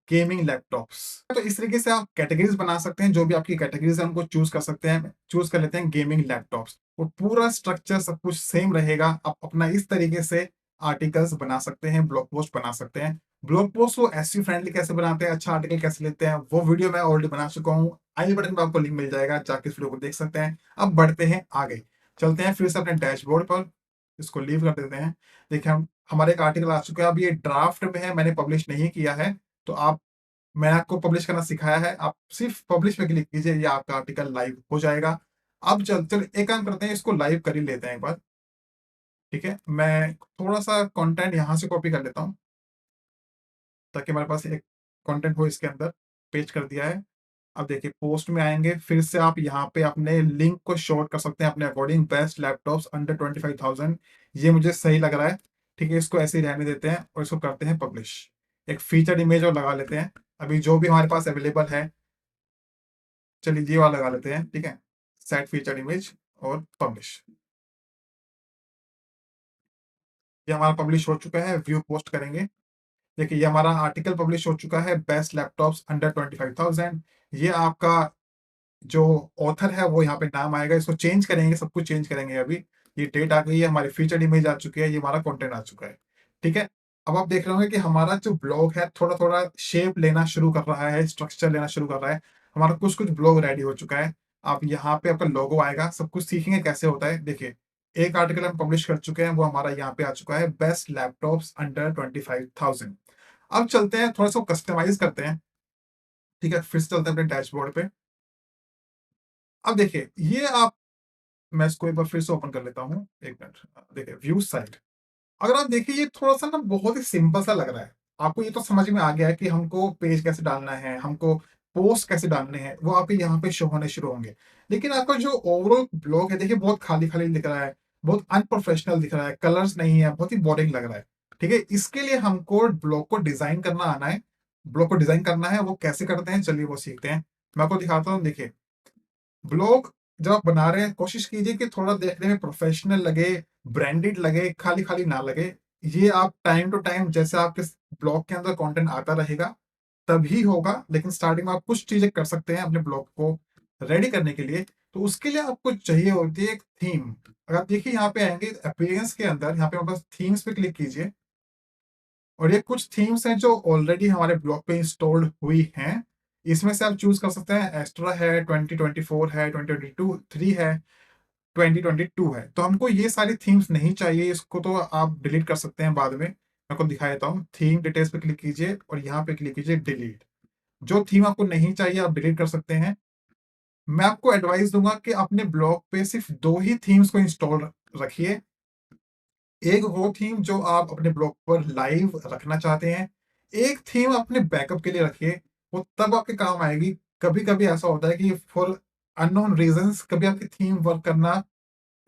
गेमिंग लैपटॉप्स। तो इस तरीके से आप कैटेगरीज बना सकते हैं, जो भी आपकी कैटेगरीज है उनको चूज कर सकते हैं। चूज कर लेते हैं गेमिंग लैपटॉप्स, और पूरा स्ट्रक्चर सब कुछ सेम रहेगा। आप अपना इस तरीके से आर्टिकल्स बना सकते हैं, ब्लॉग पोस्ट बना सकते हैं। ब्लॉग पोस्ट को एसईओ फ्रेंडली कैसे बनाते हैं, अच्छा आर्टिकल कैसे लेते हैं, वो वीडियो मैं ऑलरेडी बना चुका हूँ। आई बटन पर आपको लिंक मिल जाएगा, जाके इस वीडियो को देख सकते हैं। अब बढ़ते हैं आगे, चलते हैं फिर से अपने डैशबोर्ड पर, इसको लीव कर देते हैं। देखिए हम हमारे एक आर्टिकल आ चुका है, अब ये ड्राफ्ट में है, मैंने पब्लिश नहीं किया है। तो आप मैंने आपको पब्लिश करना सिखाया है, आप सिर्फ पब्लिश पे क्लिक कीजिए, ये आपका आर्टिकल लाइव हो जाएगा। अब चल एक काम करते हैं, इसको लाइव कर ही लेते हैं एक बार। ठीक है, मैं थोड़ा सा कंटेंट यहाँ से कॉपी कर लेता हूँ, ताकि हमारे पास एक कंटेंट हो इसके अंदर। पेज कर दिया है। अब देखिए पोस्ट में आएंगे, फिर से आप यहाँ पे अपने लिंक को शॉर्ट कर सकते हैं अपने अकॉर्डिंग। बेस्ट लैपटॉप्स अंडर 25,000, ये मुझे सही लग रहा है। ठीक है, इसको ऐसे ही रहने देते हैं और इसको करते हैं पब्लिश। एक फीचर इमेज और लगा लेते हैं, अभी जो भी हमारे पास अवेलेबल है। चलिए ये वाला लगा लेते हैं। ठीक है, सेट फीचर इमेज और पब्लिश। ये हमारा पब्लिश हो चुका है, व्यू पोस्ट करेंगे। देखिए ये हमारा आर्टिकल पब्लिश हो चुका है, बेस्ट लैपटॉप्स अंडर 25,000। ये आपका जो ऑथर है वो यहाँ पे नाम आएगा, इसको चेंज करेंगे, सब कुछ चेंज करेंगे अभी। ये डेट आ गई है, हमारी फीचर्ड इमेज आ चुकी है, ये हमारा कंटेंट आ चुका है। ठीक है, अब आप देख रहे होंगे कि हमारा जो ब्लॉग है थोड़ा थोड़ा शेप लेना शुरू कर रहा है, स्ट्रक्चर लेना शुरू कर रहा है। हमारा कुछ कुछ ब्लॉग रेडी हो चुका है। आप यहाँ पे आपका लोगो आएगा, सब कुछ सीखेंगे कैसे होता है। देखिए एक आर्टिकल हम पब्लिश कर चुके हैं, वो हमारा यहाँ पे आ चुका है, बेस्ट लैपटॉप्स अंडर 25,000। अब चलते हैं थोड़ा सा कस्टमाइज करते हैं। ठीक है, फिर से चलते हैं अपने डैशबोर्ड पे। अब देखिए ये आप, मैं इसको एक बार फिर से ओपन कर लेता हूँ, एक मिनट। देखिए व्यू साइट, अगर आप देखिए ये थोड़ा सा ना बहुत ही सिंपल सा लग रहा है। आपको ये तो समझ में आ गया है कि हमको पेज कैसे डालना है, हमको पोस्ट कैसे डालने हैं, वो आपके यहाँ पे शो होने शुरू होंगे। लेकिन आपका जो ओवरऑल ब्लॉग है देखिए बहुत खाली खाली दिख रहा है, बहुत अनप्रोफेशनल दिख रहा है, कलर्स नहीं है, बहुत ही बोरिंग लग रहा है। ठीक है, इसके लिए हमको ब्लॉग को डिजाइन करना आना है। ब्लॉग को डिजाइन करना है, वो कैसे करते हैं चलिए वो सीखते हैं। मैं आपको दिखाता हूँ। देखिए ब्लॉग जब आप बना रहे हैं, कोशिश कीजिए कि थोड़ा देखने में प्रोफेशनल लगे, ब्रांडेड लगे, खाली खाली ना लगे। ये आप टाइम टू टाइम जैसे आपके ब्लॉग के अंदर कंटेंट आता रहेगा तभी होगा। लेकिन स्टार्टिंग में आप कुछ चीजें कर सकते हैं अपने ब्लॉग को रेडी करने के लिए। तो उसके लिए आपको चाहिए होती है एक थीम। अगर आप देखिए यहाँ पे आएंगे अपीयरेंस के अंदर, यहाँ पे हमारे पास थीम्स पे क्लिक कीजिए, और ये कुछ थीम्स हैं जो ऑलरेडी हमारे ब्लॉग पे इंस्टॉल्ड हुई हैं। इसमें से आप चूज कर सकते हैं, एस्ट्रा है, 2024 है, 2022 3 है, 2022 है। तो हमको ये सारी थीम्स नहीं चाहिए, इसको तो आप डिलीट कर सकते हैं बाद में। मैं आपको दिखा देता हूँ, थीम डिटेल्स पे क्लिक कीजिए और यहाँ पे क्लिक कीजिए डिलीट। जो थीम आपको नहीं चाहिए आप डिलीट कर सकते हैं। मैं आपको एडवाइस दूंगा कि अपने ब्लॉग पे सिर्फ दो ही थीम्स को इंस्टॉल रखिए। एक वो थीम जो आप अपने ब्लॉग पर लाइव रखना चाहते हैं, एक थीम अपने बैकअप के लिए रखिए, वो तब आपके काम आएगी। कभी कभी ऐसा होता है कि फॉर अननोन रीजंस कभी आपकी थीम वर्क करना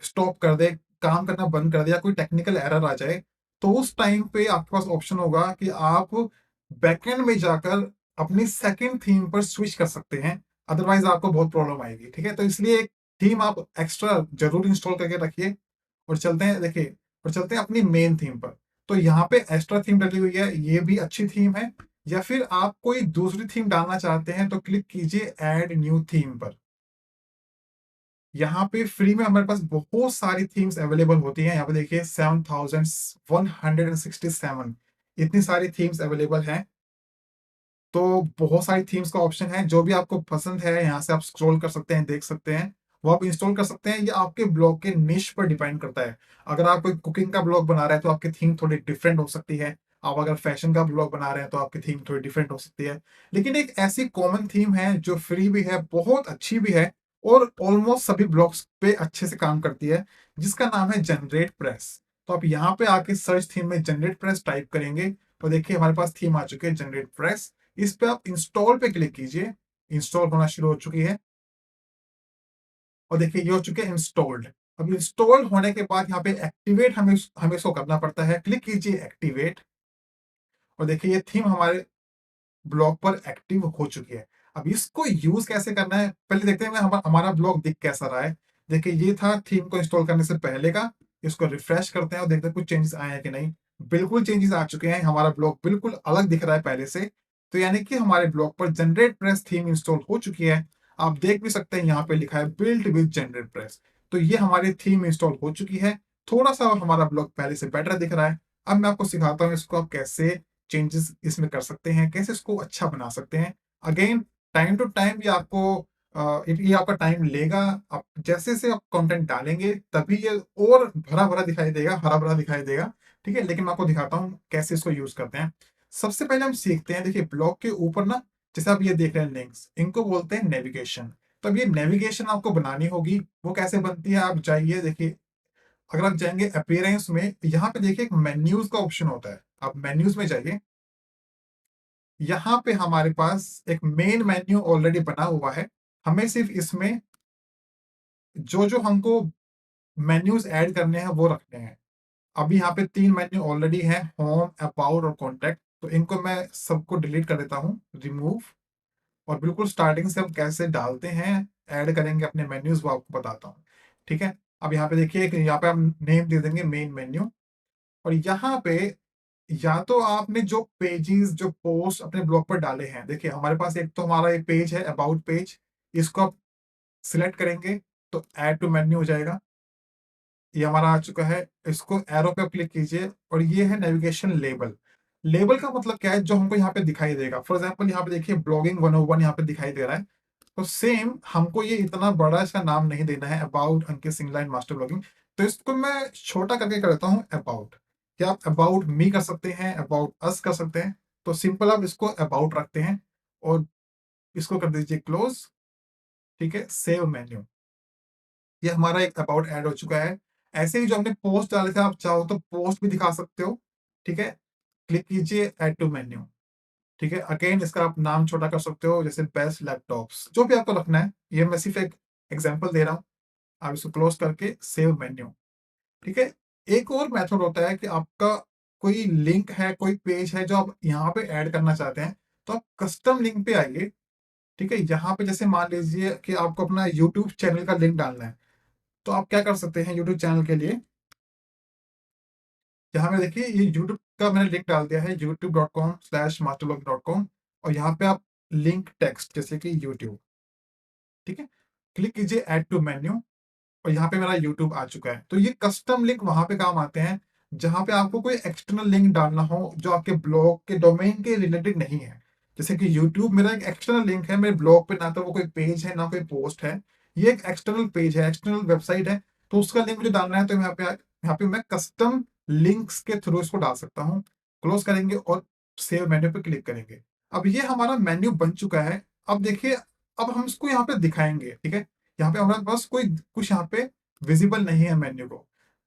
स्टॉप कर दे, काम करना बंद कर दे, या कोई टेक्निकल एरर आ जाए, तो उस टाइम पे आपके पास ऑप्शन होगा कि आप बैकएंड में जाकर अपनी सेकंड थीम पर स्विच कर सकते हैं। अदरवाइज आपको बहुत प्रॉब्लम आएगी। ठीक है, तो इसलिए एक थीम आप एक्स्ट्रा जरूर इंस्टॉल करके रखिए। और चलते हैं देखिए, और चलते हैं अपनी मेन थीम पर। तो यहाँ पे एक्स्ट्रा थीम डली हुई है, ये भी अच्छी थीम है। या फिर आप कोई दूसरी थीम डालना चाहते हैं तो क्लिक कीजिए ऐड न्यू थीम पर। यहाँ पे फ्री में हमारे पास बहुत सारी थीम्स अवेलेबल होती हैं। यहाँ पे देखिए 7,167 इतनी सारी थीम्स अवेलेबल हैं। तो बहुत सारी थीम्स का ऑप्शन है, जो भी आपको पसंद है यहाँ से आप स्क्रॉल कर सकते हैं, देख सकते हैं, वो आप इंस्टॉल कर सकते हैं। ये आपके ब्लॉग के निश पर डिपेंड करता है। अगर आप कोई कुकिंग का ब्लॉग बना रहे हैं तो आपकी थीम थोड़ी डिफरेंट हो सकती है। आप अगर फैशन का ब्लॉग बना रहे हैं तो आपकी थीम थोड़ी डिफरेंट हो सकती है। लेकिन एक ऐसी कॉमन थीम है जो फ्री भी है, बहुत अच्छी भी है, और ऑलमोस्ट सभी ब्लॉग्स पे अच्छे से काम करती है, जिसका नाम है जनरेट प्रेस। तो आप यहाँ पे आके सर्च थीम में जनरेट प्रेस टाइप करेंगे, तो देखिए हमारे पास थीम आ चुकी है जनरेट प्रेस। इस पे आप इंस्टॉल पे क्लिक कीजिए, इंस्टॉल होना शुरू हो चुकी है, और देखिए ये हो चुकी है इंस्टॉल्ड। अब इंस्टॉल होने के बाद यहाँ पे एक्टिवेट हमें हमें इसको करना पड़ता है। क्लिक कीजिए एक्टिवेट, और देखिए ये थीम हमारे ब्लॉग पर एक्टिव हो चुकी है। अब इसको यूज कैसे करना है पहले देखते हैं, हमारा ब्लॉग दिख कैसा रहा है। देखिए ये था थीम को इंस्टॉल करने से पहले का। इसको रिफ्रेश करते हैं और देखते हैं कुछ चेंजेस आए हैं कि नहीं। बिल्कुल चेंजेस आ चुके हैं, हमारा ब्लॉग बिल्कुल अलग दिख रहा है पहले से। तो यानी कि हमारे ब्लॉग पर जनरेट प्रेस थीम इंस्टॉल हो चुकी है। आप देख भी सकते हैं यहाँ पे लिखा है बिल्ड विद जनरेट प्रेस। तो ये हमारी थीम इंस्टॉल हो चुकी है। थोड़ा सा हमारा ब्लॉग पहले से बेटर दिख रहा है। अब मैं आपको सिखाता हूँ इसको आप कैसे चेंजेस इसमें कर सकते हैं, कैसे इसको अच्छा बना सकते हैं। अगेन टाइम टू टाइम ये आपको ये आपका टाइम लेगा। आप जैसे से आप कंटेंट डालेंगे तभी ये और भरा भरा दिखाई देगा, हरा भरा दिखाई देगा। ठीक है, लेकिन मैं आपको दिखाता हूँ कैसे इसको यूज करते हैं। सबसे पहले हम सीखते हैं, देखिए ब्लॉग के ऊपर ना जैसे आप ये देख रहे हैं लिंक्स, इनको बोलते हैं नेविगेशन। तो अब ये नेविगेशन आपको बनानी होगी। वो कैसे बनती है, आप जाइए देखिए। अगर आप जाएंगे अपीयरेंस में, यहाँ पे देखिए एक मेन्यूज का ऑप्शन होता है। आप मेन्यूज में जाइए, यहाँ पे हमारे पास एक मेन मेन्यू ऑलरेडी बना हुआ है। हमें सिर्फ इसमें जो जो हमको मेन्यूज ऐड करने हैं वो रखने हैं। अभी यहाँ पे 3 मेन्यू ऑलरेडी हैं, होम, अबाउट और कॉन्टैक्ट। तो इनको मैं सबको डिलीट कर देता हूँ, रिमूव। और बिल्कुल स्टार्टिंग से हम कैसे डालते हैं, ऐड करेंगे अपने मेन्यूज, वो आपको बताता हूँ। ठीक है, अब यहाँ पे देखिए यहाँ पे हम नेम दे देंगे मेन मेन्यू। और यहाँ पे या तो आपने जो पेजेस जो पोस्ट अपने ब्लॉग पर डाले हैं, देखिए हमारे पास एक तो हमारा एक पेज है अबाउट पेज। इसको आप सिलेक्ट करेंगे तो ऐड टू मेन्यू हो जाएगा। ये हमारा आ चुका है। इसको एरो पे क्लिक कीजिए और ये है नेविगेशन लेबल। लेबल का मतलब क्या है, जो हमको यहाँ पे दिखाई देगा। फॉर एग्जाम्पल यहाँ पे देखिए ब्लॉगिंग 101 यहाँ पे दिखाई दे रहा है। तो सेम हमको ये इतना बड़ा इसका नाम नहीं देना है, about Ankit Singla in master blogging. तो इसको मैं छोटा करके कर देता हूँ अबाउट। क्या आप अबाउट मी कर सकते हैं, अबाउट अस कर सकते हैं। तो सिंपल आप इसको अबाउट रखते हैं और इसको कर दीजिए क्लोज। ठीक है, सेव मेन्यू। ये हमारा एक अबाउट ऐड हो चुका है। ऐसे ही जो हमने पोस्ट डाले थे, आप चाहो तो पोस्ट भी दिखा सकते हो। ठीक है, क्लिक कीजिए ऐड टू मेन्यू। ठीक है, अगेन इसका आप नाम छोटा कर सकते हो, जैसे बेस्ट लैपटॉप्स, जो भी आपको रखना है। ये मैं सिर्फ एक एग्जांपल दे रहा हूँ। आप इसको क्लोज करके सेव मेन्यू। ठीक है, एक और मेथड होता है कि आपका कोई लिंक है, कोई पेज है जो आप यहाँ पे ऐड करना चाहते हैं। तो आप कस्टम लिंक पे आइए। ठीक है, यहाँ पे जैसे मान लीजिए कि आपको अपना यूट्यूब चैनल का लिंक डालना है। तो आप क्या कर सकते हैं, यूट्यूब चैनल के लिए यहाँ पे देखिए ये यूट्यूब का मैंने लिंक डाल दिया है, youtube.com/masterblog.com। और यहाँ पे आप लिंक टेक्स्ट जैसे कि यूट्यूब। ठीक है, क्लिक कीजिए ऐड टू मेन्यू और यहाँ पे मेरा यूट्यूब आ चुका है। तो ये कस्टम लिंक वहां पे काम आते हैं जहां पे आपको कोई एक्सटर्नल लिंक डालना हो जो आपके ब्लॉग के डोमेन के रिलेटेड नहीं है। जैसे कि यूट्यूब मेरा एक एक्सटर्नल लिंक है, मेरे ब्लॉग पे ना तो वो कोई पेज है ना कोई पोस्ट है। ये एक एक्सटर्नल पेज है, एक्सटर्नल वेबसाइट है। तो उसका लिंक मुझे डालना है तो यहाँ पे मैं कस्टम लिंक्स के थ्रू इसको डाल सकता हूँ। क्लोज करेंगे और सेव मेन्यू पे क्लिक करेंगे। अब ये हमारा मेन्यू बन चुका है। अब देखिए, अब हम इसको यहाँ पे दिखाएंगे। ठीक है, यहाँ पे हमारे पास कोई कुछ यहाँ पे विजिबल नहीं है मेन्यू को।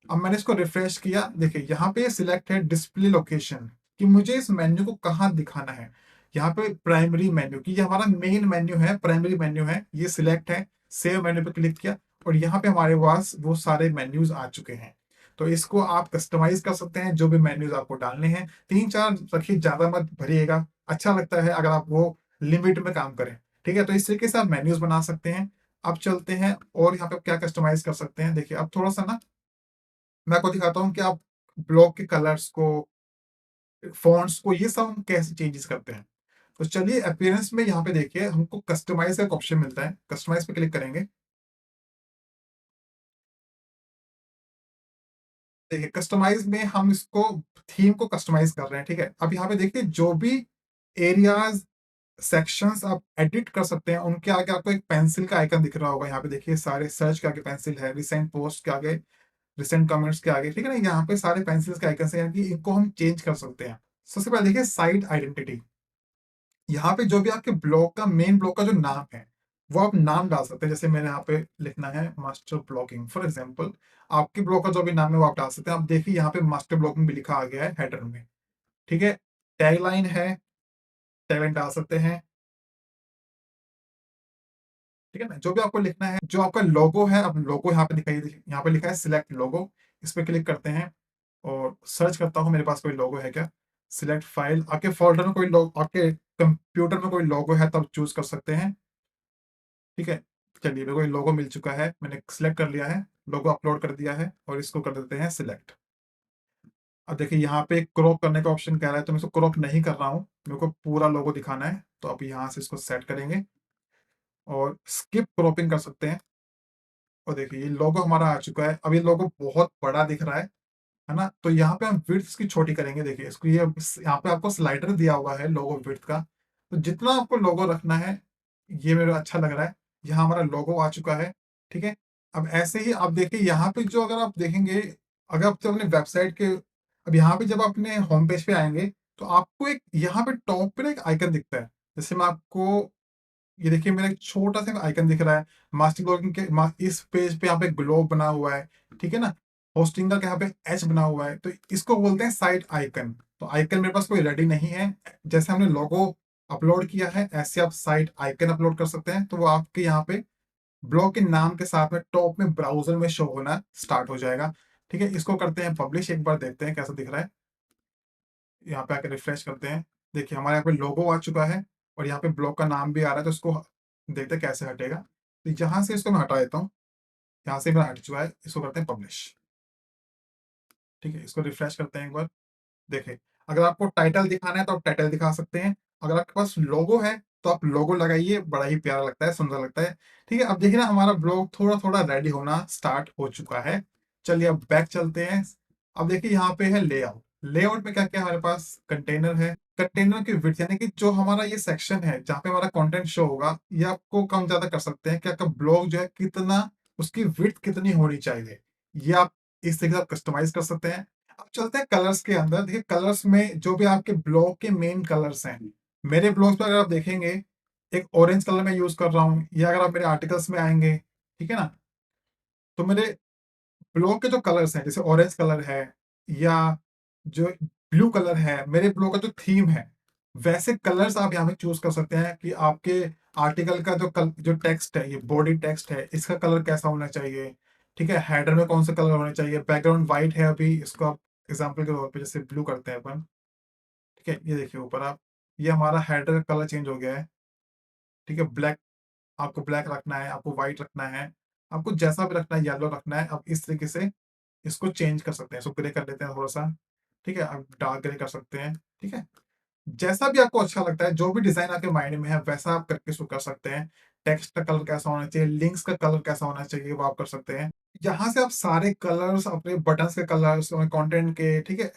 अब मैंने इसको रिफ्रेश किया, देखिए यहाँ पे सिलेक्ट है डिस्प्ले लोकेशन, कि मुझे इस मेन्यू को कहाँ दिखाना है। यहाँ पे प्राइमरी मेन्यू, की ये हमारा मेन मेन्यू है, प्राइमरी मेन्यू है, ये सिलेक्ट है। सेव मेन्यू पे क्लिक किया और यहाँ पे हमारे पास वो सारे मेन्यूज आ चुके हैं। तो इसको आप कस्टमाइज कर सकते हैं, जो भी मेन्यूज आपको डालने हैं। 3-4 रखिए, ज्यादा मत भरिएगा। अच्छा लगता है अगर आप वो लिमिट में काम करें। ठीक है, तो इस तरीके से आप मेन्यूज बना सकते हैं। अब चलते हैं और यहाँ पे आप क्या कस्टमाइज कर सकते हैं। देखिए अब थोड़ा सा ना मैं आपको दिखाता हूँ कि आप ब्लॉग के कलर्स को, फॉन्ट्स को, ये सब हम कैसे चेंजेस करते हैं। तो चलिए अपीयरेंस में यहाँ पे देखिए हमको कस्टमाइज का एक ऑप्शन मिलता है। कस्टमाइज पे क्लिक करेंगे। देखिए कस्टमाइज में हम इसको थीम को कस्टमाइज कर रहे हैं। ठीक है, अब यहाँ पे देखिए जो भी एरियाज, सेक्शंस आप एडिट कर सकते हैं, उनके आगे आपको एक पेंसिल का आइकन दिख रहा होगा। यहाँ पे देखिए सारे सर्च के आगे पेंसिल है, रिसेंट पोस्ट के आगे, रिसेंट कमेंट्स के आगे। ठीक है ना, यहाँ पे सारे पेंसिल्स के आइकन है, यानी कि इनको हम चेंज कर सकते हैं। सबसे पहले देखिए साइट आइडेंटिटी। यहाँ पे जो भी आपके ब्लॉग का, मेन ब्लॉग का जो नाम है, वो आप नाम डाल सकते हैं। जैसे मैंने यहाँ पे लिखना है मास्टर ब्लॉगिंग फॉर एग्जाम्पल। आपके ब्लॉग का जो भी नाम है वो आप डाल सकते हैं। आप देखिए यहाँ पे मास्टर ब्लॉगिंग भी लिखा आ गया है हेडर में। ठीक है, टैगलाइन है, टैगलाइन डाल सकते हैं। ठीक है ना? जो भी आपको लिखना है, जो आपका लोगो है, अब लोगो यहाँ पे दिखाई, यहाँ पे लिखा है सिलेक्ट लोगो, इस पे क्लिक करते हैं और सर्च करता हूँ मेरे पास कोई लोगो है क्या। सिलेक्ट फाइल, आपके फ़ोल्डर में कोई लो आपके कंप्यूटर में कोई लोगो है तो आप चूज़ कर सकते हैं, ठीक है? चलिए मेरे को ये लोगो मिल चुका है, मैंने सिलेक्ट कर लिया है, लोगो अपलोड कर दिया है और इसको कर देते हैं सिलेक्ट। अब देखिए यहाँ पे क्रॉप करने का ऑप्शन कह रहा है, तो मैं इसको क्रॉप नहीं कर रहा हूँ, मेरे को पूरा लोगो दिखाना है, तो अब यहाँ से इसको सेट करेंगे और स्किप क्रॉपिंग कर सकते हैं। और देखिए ये लोगो हमारा आ चुका है। अब ये लोगो बहुत बड़ा दिख रहा है ना? तो यहाँ पे हम विड्थ इसकी छोटी करेंगे। देखिए इसको, ये यहाँ पे आपको स्लाइडर दिया हुआ है लोगो विड्थ का, तो जितना आपको लोगो रखना है, ये मेरा अच्छा लग रहा है। यहाँ हमारा लोगो आ चुका है, ठीक है? अब ऐसे ही आप देखिए यहाँ पे, जो अगर आप देखेंगे, अगर आप जब अपने वेबसाइट के, अब यहाँ पे जब आप अपने होम पेज पे आएँगे, तो आपको एक यहाँ पे टॉप पे ना एक आइकन दिखता है। जैसे मैं आपको, ये देखिए मेरा एक छोटा-सा आइकन दिख रहा है। मास्टर ब्लॉगिंग के इस पेज पे यहाँ पे ग्लोब बना हुआ है, ठीक है ना? होस्टिंगर का यहाँ पे एच बना हुआ है, तो इसको बोलते हैं साइट आइकन। तो आइकन मेरे पास कोई रेडी नहीं है। जैसे हमने लोगो अपलोड किया है, ऐसे आप साइट आइकन अपलोड कर सकते हैं, तो वो आपके यहाँ पे ब्लॉग के नाम के साथ में टॉप में ब्राउज़र में शो होना स्टार्ट हो जाएगा, ठीक है? इसको करते हैं पब्लिश, एक बार देखते हैं कैसा दिख रहा है। यहाँ पे आके रिफ्रेश करते हैं। देखिए हमारे यहाँ पे लोगो आ चुका है और यहाँ पे ब्लॉग का नाम भी आ रहा है, तो इसको देखते हैं कैसे हटेगा। तो यहाँ से इसको मैं हटा देता हूँ। यहाँ से मेरा हट चुका है, इसको करते हैं पब्लिश। ठीक है, इसको रिफ्रेश करते हैं एक बार। देखिए, अगर आपको टाइटल दिखाना है तो आप टाइटल दिखा सकते हैं। अगर आपके पास लोगो है तो आप लोगो लगाइए, बड़ा ही प्यारा लगता है, सुंदर लगता है। ठीक है, अब देखिए ना हमारा ब्लॉग थोड़ा-थोड़ा रेडी होना स्टार्ट हो चुका है। चलिए अब बैक चलते हैं। अब देखिए यहाँ पे है लेआउट। लेआउट में क्या-क्या हमारे पास कंटेनर है। कंटेनर की विड्थ, यानी कि जो हमारा ये सेक्शन है जहाँ पे हमारा कंटेंट शो होगा, ये आपको कम-ज़्यादा कर सकते हैं कि आपका ब्लॉग जो है कितना, उसकी विड्थ कितनी होनी चाहिए। ये आप इस तरीके से आप कस्टमाइज़ कर सकते हैं। अब चलते हैं कलर्स के अंदर। देखिए कलर्स में जो भी आपके ब्लॉग के मेन कलर्स हैं, मेरे ब्लॉग्स में अगर आप देखेंगे, एक ऑरेंज कलर मैं यूज़ कर रहा हूँ, या अगर आप मेरे आर्टिकल्स में आएँगे, ठीक है ना? तो मेरे ब्लॉग के जो कलर्स हैं, जैसे ऑरेंज कलर है या जो ब्लू कलर है, मेरे ब्लॉग का जो थीम है, वैसे कलर्स आप यहाँ पे चूज़ कर सकते हैं कि आपके आर्टिकल का जो टेक्स्ट है, ये बॉडी टेक्स्ट है, इसका कलर कैसा होना चाहिए, ठीक है? हेडर में कौन-सा कलर होना चाहिए, बैकग्राउंड व्हाइट है अभी, इसको आप एग्ज़ाम्पल के तौर पे जैसे ब्लू करते हैं अपन, ठीक है? ये देखिए ऊपर आप, ये हमारा हेडर का कलर चेंज हो गया है, ठीक है? ब्लैक, आपको ब्लैक रखना है, आपको व्हाइट रखना है, आपको जैसा भी रखना है, येलो रखना है, आप इस तरीके से इसको चेंज कर सकते हैं। इसको ग्रे कर लेते हैं थोड़ा-सा, ठीक है? आप डार्क ग्रे कर सकते हैं, ठीक है? जैसा भी आपको अच्छा लगता है, जो भी डिज़ाइन आपके माइंड में है, वैसा आप करके इसको कर सकते हैं। टेक्स्ट का कलर कैसा होना चाहिए, लिंक्स का कलर कैसा होना चाहिए, वो आप कर सकते हैं। यहाँ से आप सारे कलर्स, अपने बटन्स के कलर्स और कंटेंट के, ठीक है?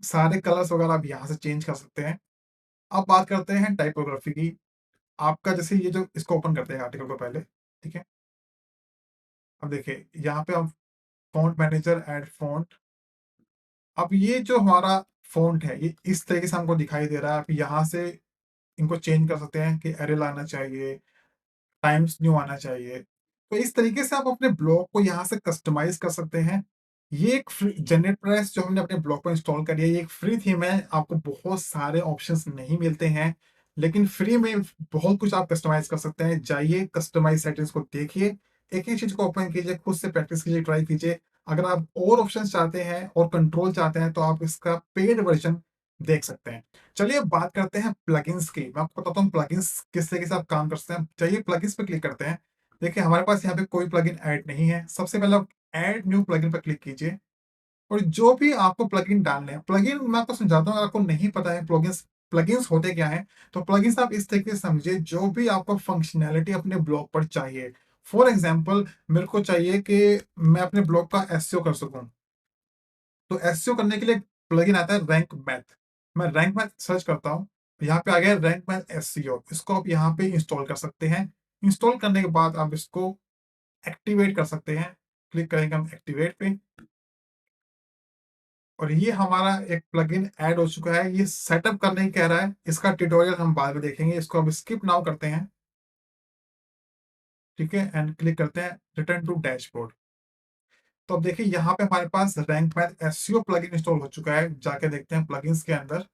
सारे कलर्स वगैरह आप यहाँ से चेंज कर सकते हैं। अब बात करते हैं टाइपोग्राफी की। आपका जैसे ये जो, इसको ओपन करते हैं आर्टिकल को पहले, ठीक है? अब देखिए यहाँ पे हम फ़ॉन्ट मैनेजर, ऐड फ़ॉन्ट। अब ये जो हमारा फ़ॉन्ट है, ये इस तरीके से हमको दिखाई दे रहा है। आप यहाँ से इनको चेंज कर सकते हैं कि एरियल आना चाहिए, टाइम्स न्यू आना चाहिए। तो इस तरीके से आप अपने ब्लॉग को यहाँ से कस्टमाइज़ कर सकते हैं। ये एक फ्री जेनरेट जो हमने अपने ब्लॉग पर इंस्टॉल करी है, ये एक फ्री थीम है, आपको बहुत सारे ऑप्शंस नहीं मिलते हैं, लेकिन फ्री में बहुत कुछ आप कस्टमाइज़ कर सकते हैं। जाइए कस्टमाइज़ सेटिंग्स को देखिए, एक-एक चीज़ को ओपन कीजिए, खुद से प्रैक्टिस कीजिए, ट्राई कीजिए। अगर आप और ऑप्शंस चाहते हैं और कंट्रोल चाहते हैं, तो आप इसका पेड वर्ज़न देख सकते हैं। चलिए अब बात करते हैं प्लगइन्स की। मैं आपको बताता हूँ प्लगइन्स किस तरीके से आप काम कर सकते हैं। चलिए प्लगइन्स पे क्लिक करते हैं। देखिए हमारे पास यहाँ पे कोई प्लगइन ऐड नहीं है। सबसे पहले आप ऐड न्यू प्लगइन पे क्लिक कीजिए और जो भी आपको प्लगइन डालने हैं, प्लगइन मैं आपको समझाता हूँ, अगर आपको नहीं पता है प्लगइन्स प्लगइन्स होते क्या हैं, तो प्लगइन्स आप इस तरीके से समझिए, जो भी आपको फंक्शनैलिटी अपने ब्लॉग पर चाहिए। फॉर एग्ज़ाम्पल मेरे को चाहिए कि मैं अपने ब्लॉग का एसईओ कर सकूँ। तो एसईओ करने के लिए प्लगइन आता है रैंक मैथ। मैं रैंक मैथ सर्च करता हूँ, यहाँ पे आ गया रैंक मैथ एसईओ। इसको आप यहाँ पे इंस्टॉल कर सकते हैं। इंस्टॉल करने के बाद आप इसको एक्टिवेट कर सकते हैं। क्लिक करेंगे हम एक्टिवेट पे और ये हमारा एक प्लगइन ऐड हो चुका है। ये सेटअप करने ही कह रहा है। इसका ट्यूटोरियल हम बाद में देखेंगे। इसको अब स्किप नाउ करते हैं, ठीक है? एंड क्लिक करते हैं रिटर्न टू डैशबोर्ड। तो अब देखिए यहाँ पे हमारे पास Rank Math SEO plugin install हो चुका है। जाके देखते हैं प्लगइन्स के अंदर।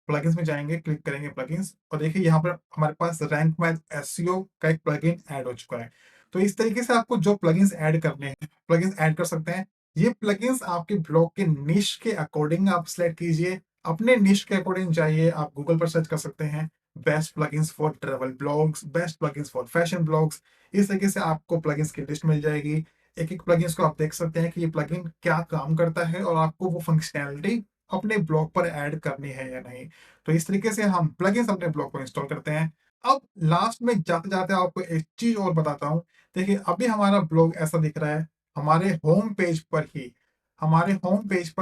प्लगइन्स में जाएँगे, क्लिक करेंगे प्लगइन्स और देखिए यहाँ पर हमारे पास रैंक मैथ एसईओ का एक प्लगइन ऐड हो चुका है। तो इस तरीके से आपको जो प्लगइन्स ऐड करने हैं, प्लगइन्स ऐड कर सकते हैं। ये प्लगइन्स आपके ब्लॉग के निश के अकॉर्डिंग आप सेलेक्ट कीजिए। अपने निश के अकॉर्डिंग जाइए, आप गूगल पर सर्च कर सकते हैं, best plugins for travel blogs, best plugins for fashion blogs. इस तरीके से आपको प्लगइन्स की लिस्ट मिल जाएगी। एक-एक प्लगइन्स को आप देख सकते हैं कि ये प्लगइन क्या काम करता है और आपको वो फंक्शनैलिटी अपने ब्लॉग पर ऐड करनी है या नहीं। तो इस तरीके से हम प्लगइन्स अपने ब्लॉग पर इंस्टॉल करते हैं। अब लास्ट में जाते-जाते आपको एक चीज़ और बताता हूँ। देखिए, अभी हमारा ब्लॉग ऐसा दिख रहा है, हमारे होम पेज पर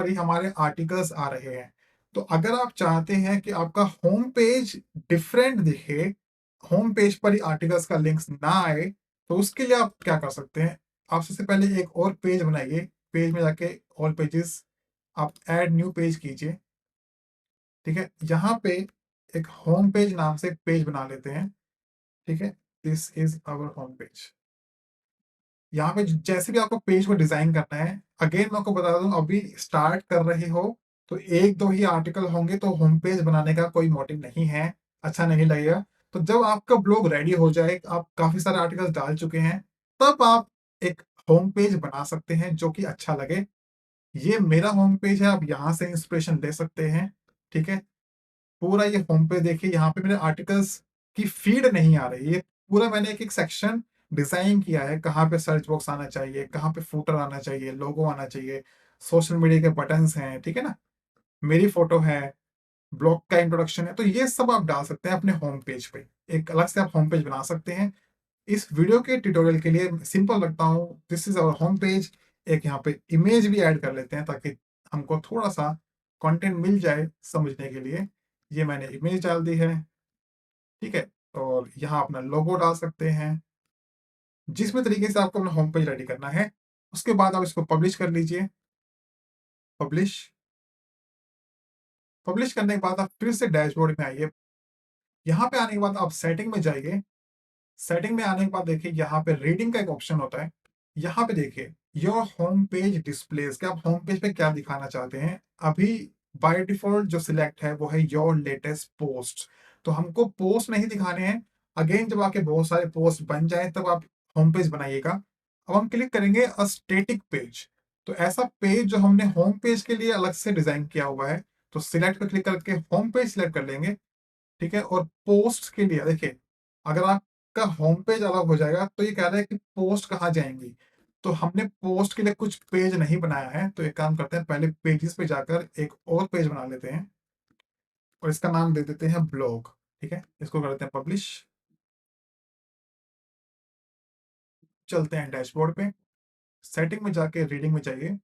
ही हमारे आर्टिकल्स आ रहे हैं। तो अगर आप चाहते हैं कि आपका होम पेज डिफरेंट दिखे, होम पेज पर ही आर्टिकल्स का लिंक्स ना आए, तो उसके लिए आप क्या कर सकते हैं? आप सबसे पहले एक और पेज बनाइए। पेज में जाके ऑल पेजेस, आप ऐड न्यू पेज कीजिए, ठीक है? यहाँ पे एक होम पेज नाम से एक पेज बना लेते हैं, ठीक है? This is our home page. यहाँ पे जैसे भी आपको पेज को डिज़ाइन करना है, अगेन मैं आपको बता दूँ, अभी स्टार्ट कर रहे हो, तो 1-2 ही आर्टिकल होंगे, तो होम पेज बनाने का कोई मोटिव नहीं है, अच्छा नहीं लगेगा। तो जब आपका ब्लॉग रेडी हो जाए, आप काफ़ी सारे आर्टिकल्स डाल चुके हैं, तब आप एक होम पेज बना सकते हैं जो कि अच्छा लगे। ये मेरा होम पेज है, आप यहाँ से इंस्पिरेशन ले सकते हैं, ठीक है? पूरा ये होम पेज देखिए, यहाँ पे मेरे आर्टिकल्स की फीड नहीं आ रही है। पूरा मैंने एक-एक सेक्शन डिज़ाइन किया है, कहाँ पे सर्च बॉक्स आना चाहिए, कहाँ पे फूटर आना चाहिए, लोगो आना चाहिए, सोशल मीडिया के बटन्स हैं, ठीक है ना? मेरी फ़ोटो है, ब्लॉग का इंट्रोडक्शन है, तो ये सब आप डाल सकते हैं अपने होम पेज पे। एक अलग से आप होम पेज बना सकते हैं। इस वीडियो के ट्यूटोरियल के लिए सिंपल रखता हूँ, this is our home page. एक यहाँ पे इमेज भी ऐड कर लेते हैं ताकि हमको थोड़ा-सा कंटेंट मिल जाए समझने के लिए। ये मैंने इमेज डाल दी है, ठीक है? और यहाँ अपना लोगो डाल सकते हैं, जिस भी तरीके से आपको अपना होम पेज रेडी करना है। उसके बाद आप इसको पब्लिश कर लीजिए, पब्लिश। पब्लिश करने के बाद आप फिर से डैशबोर्ड में आइए। यहाँ पे आने के बाद आप सेटिंग में जाइए। सेटिंग में आने के बाद देखिए यहाँ पे रीडिंग का एक ऑप्शन होता है। यहाँ पे देखिए योर होम पेज डिस्प्लेस, कि आप होम पेज पे क्या दिखाना चाहते हैं। अभी बाय डिफॉल्ट जो सिलेक्ट है वो है योर लेटेस्ट पोस्ट। तो हमको पोस्ट नहीं दिखाने हैं। अगेन जब आपके बहुत सारे पोस्ट बन जाए तब आप होम पेज बनाइएगा। अब हम क्लिक करेंगे अ स्टैटिक पेज। तो ऐसा पेज जो हमने होम पेज के लिए अलग से डिजाइन किया हुआ है, तो सिलेक्ट पे क्लिक करके होम पेज सिलेक्ट कर लेंगे, ठीक है? और पोस्ट के लिए देखिए, अगर आपका होम पेज अलग हो जाएगा तो ये कह रहा है कि पोस्ट कहाँ जाएँगी? तो हमने पोस्ट के लिए कुछ पेज नहीं बनाया है, तो एक काम करते हैं, पहले पेजेस पे जाकर एक और पेज बना लेते हैं और इसका नाम दे देते हैं ब्लॉग, ठीक है? इसको कर देते हैं पब्लिश। चलते हैं डैशबोर्ड पे, सेटिंग में जाके रीडिंग में जाइए।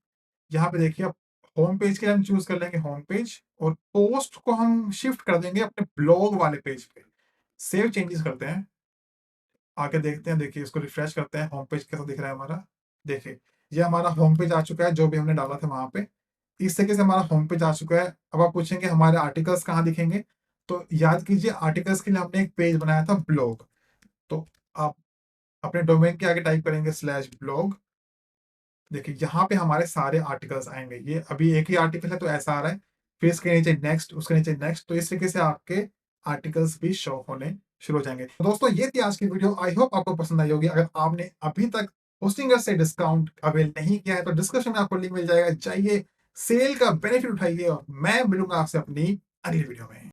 यहाँ पे देखिए आप होम पेज के लिए हम चूज़ कर लेंगे होम पेज और पोस्ट को हम शिफ्ट कर देंगे अपने ब्लॉग वाले पेज पे। सेव चेंजेस करते हैं। आके देखते हैं, देखिए इसको रिफ्रेश करते हैं, होम पेज कैसा दिख रहा है हमारा। देखिए, ये हमारा होम पेज आ चुका है जो भी हमने डाला था वहाँ पे। इस तरीके से हमारा होम पेज आ चुका है। अब आप पूछेंगे हमारे आर्टिकल्स कहाँ दिखेंगे? तो याद कीजिए, आर्टिकल्स के लिए हमने एक पेज बनाया था ब्लॉग। तो आप अपने डोमेन के आगे टाइप करेंगे /blog। देखिए यहाँ पे हमारे सारे आर्टिकल्स आएँगे। ये अभी एक ही आर्टिकल है तो ऐसा आ रहा है। फिर इसके नीचे नेक्स्ट, उसके नीचे नेक्स्ट, तो इस तरीके से आपके आर्टिकल्स भी शो होने शुरू हो जाएँगे। तो दोस्तों, ये थी आज की वीडियो। आई होप आपको पसंद आई होगी। अगर आपने अभी तक होस्टिंगर से डिस्काउंट अवेल नहीं किया है तो डिस्क्रिप्शन में आपको लिंक मिल जाएगा। जाइए, सेल का बेनिफिट उठाइए और मैं मिलूँगा आपसे अपनी अगली वीडियो में।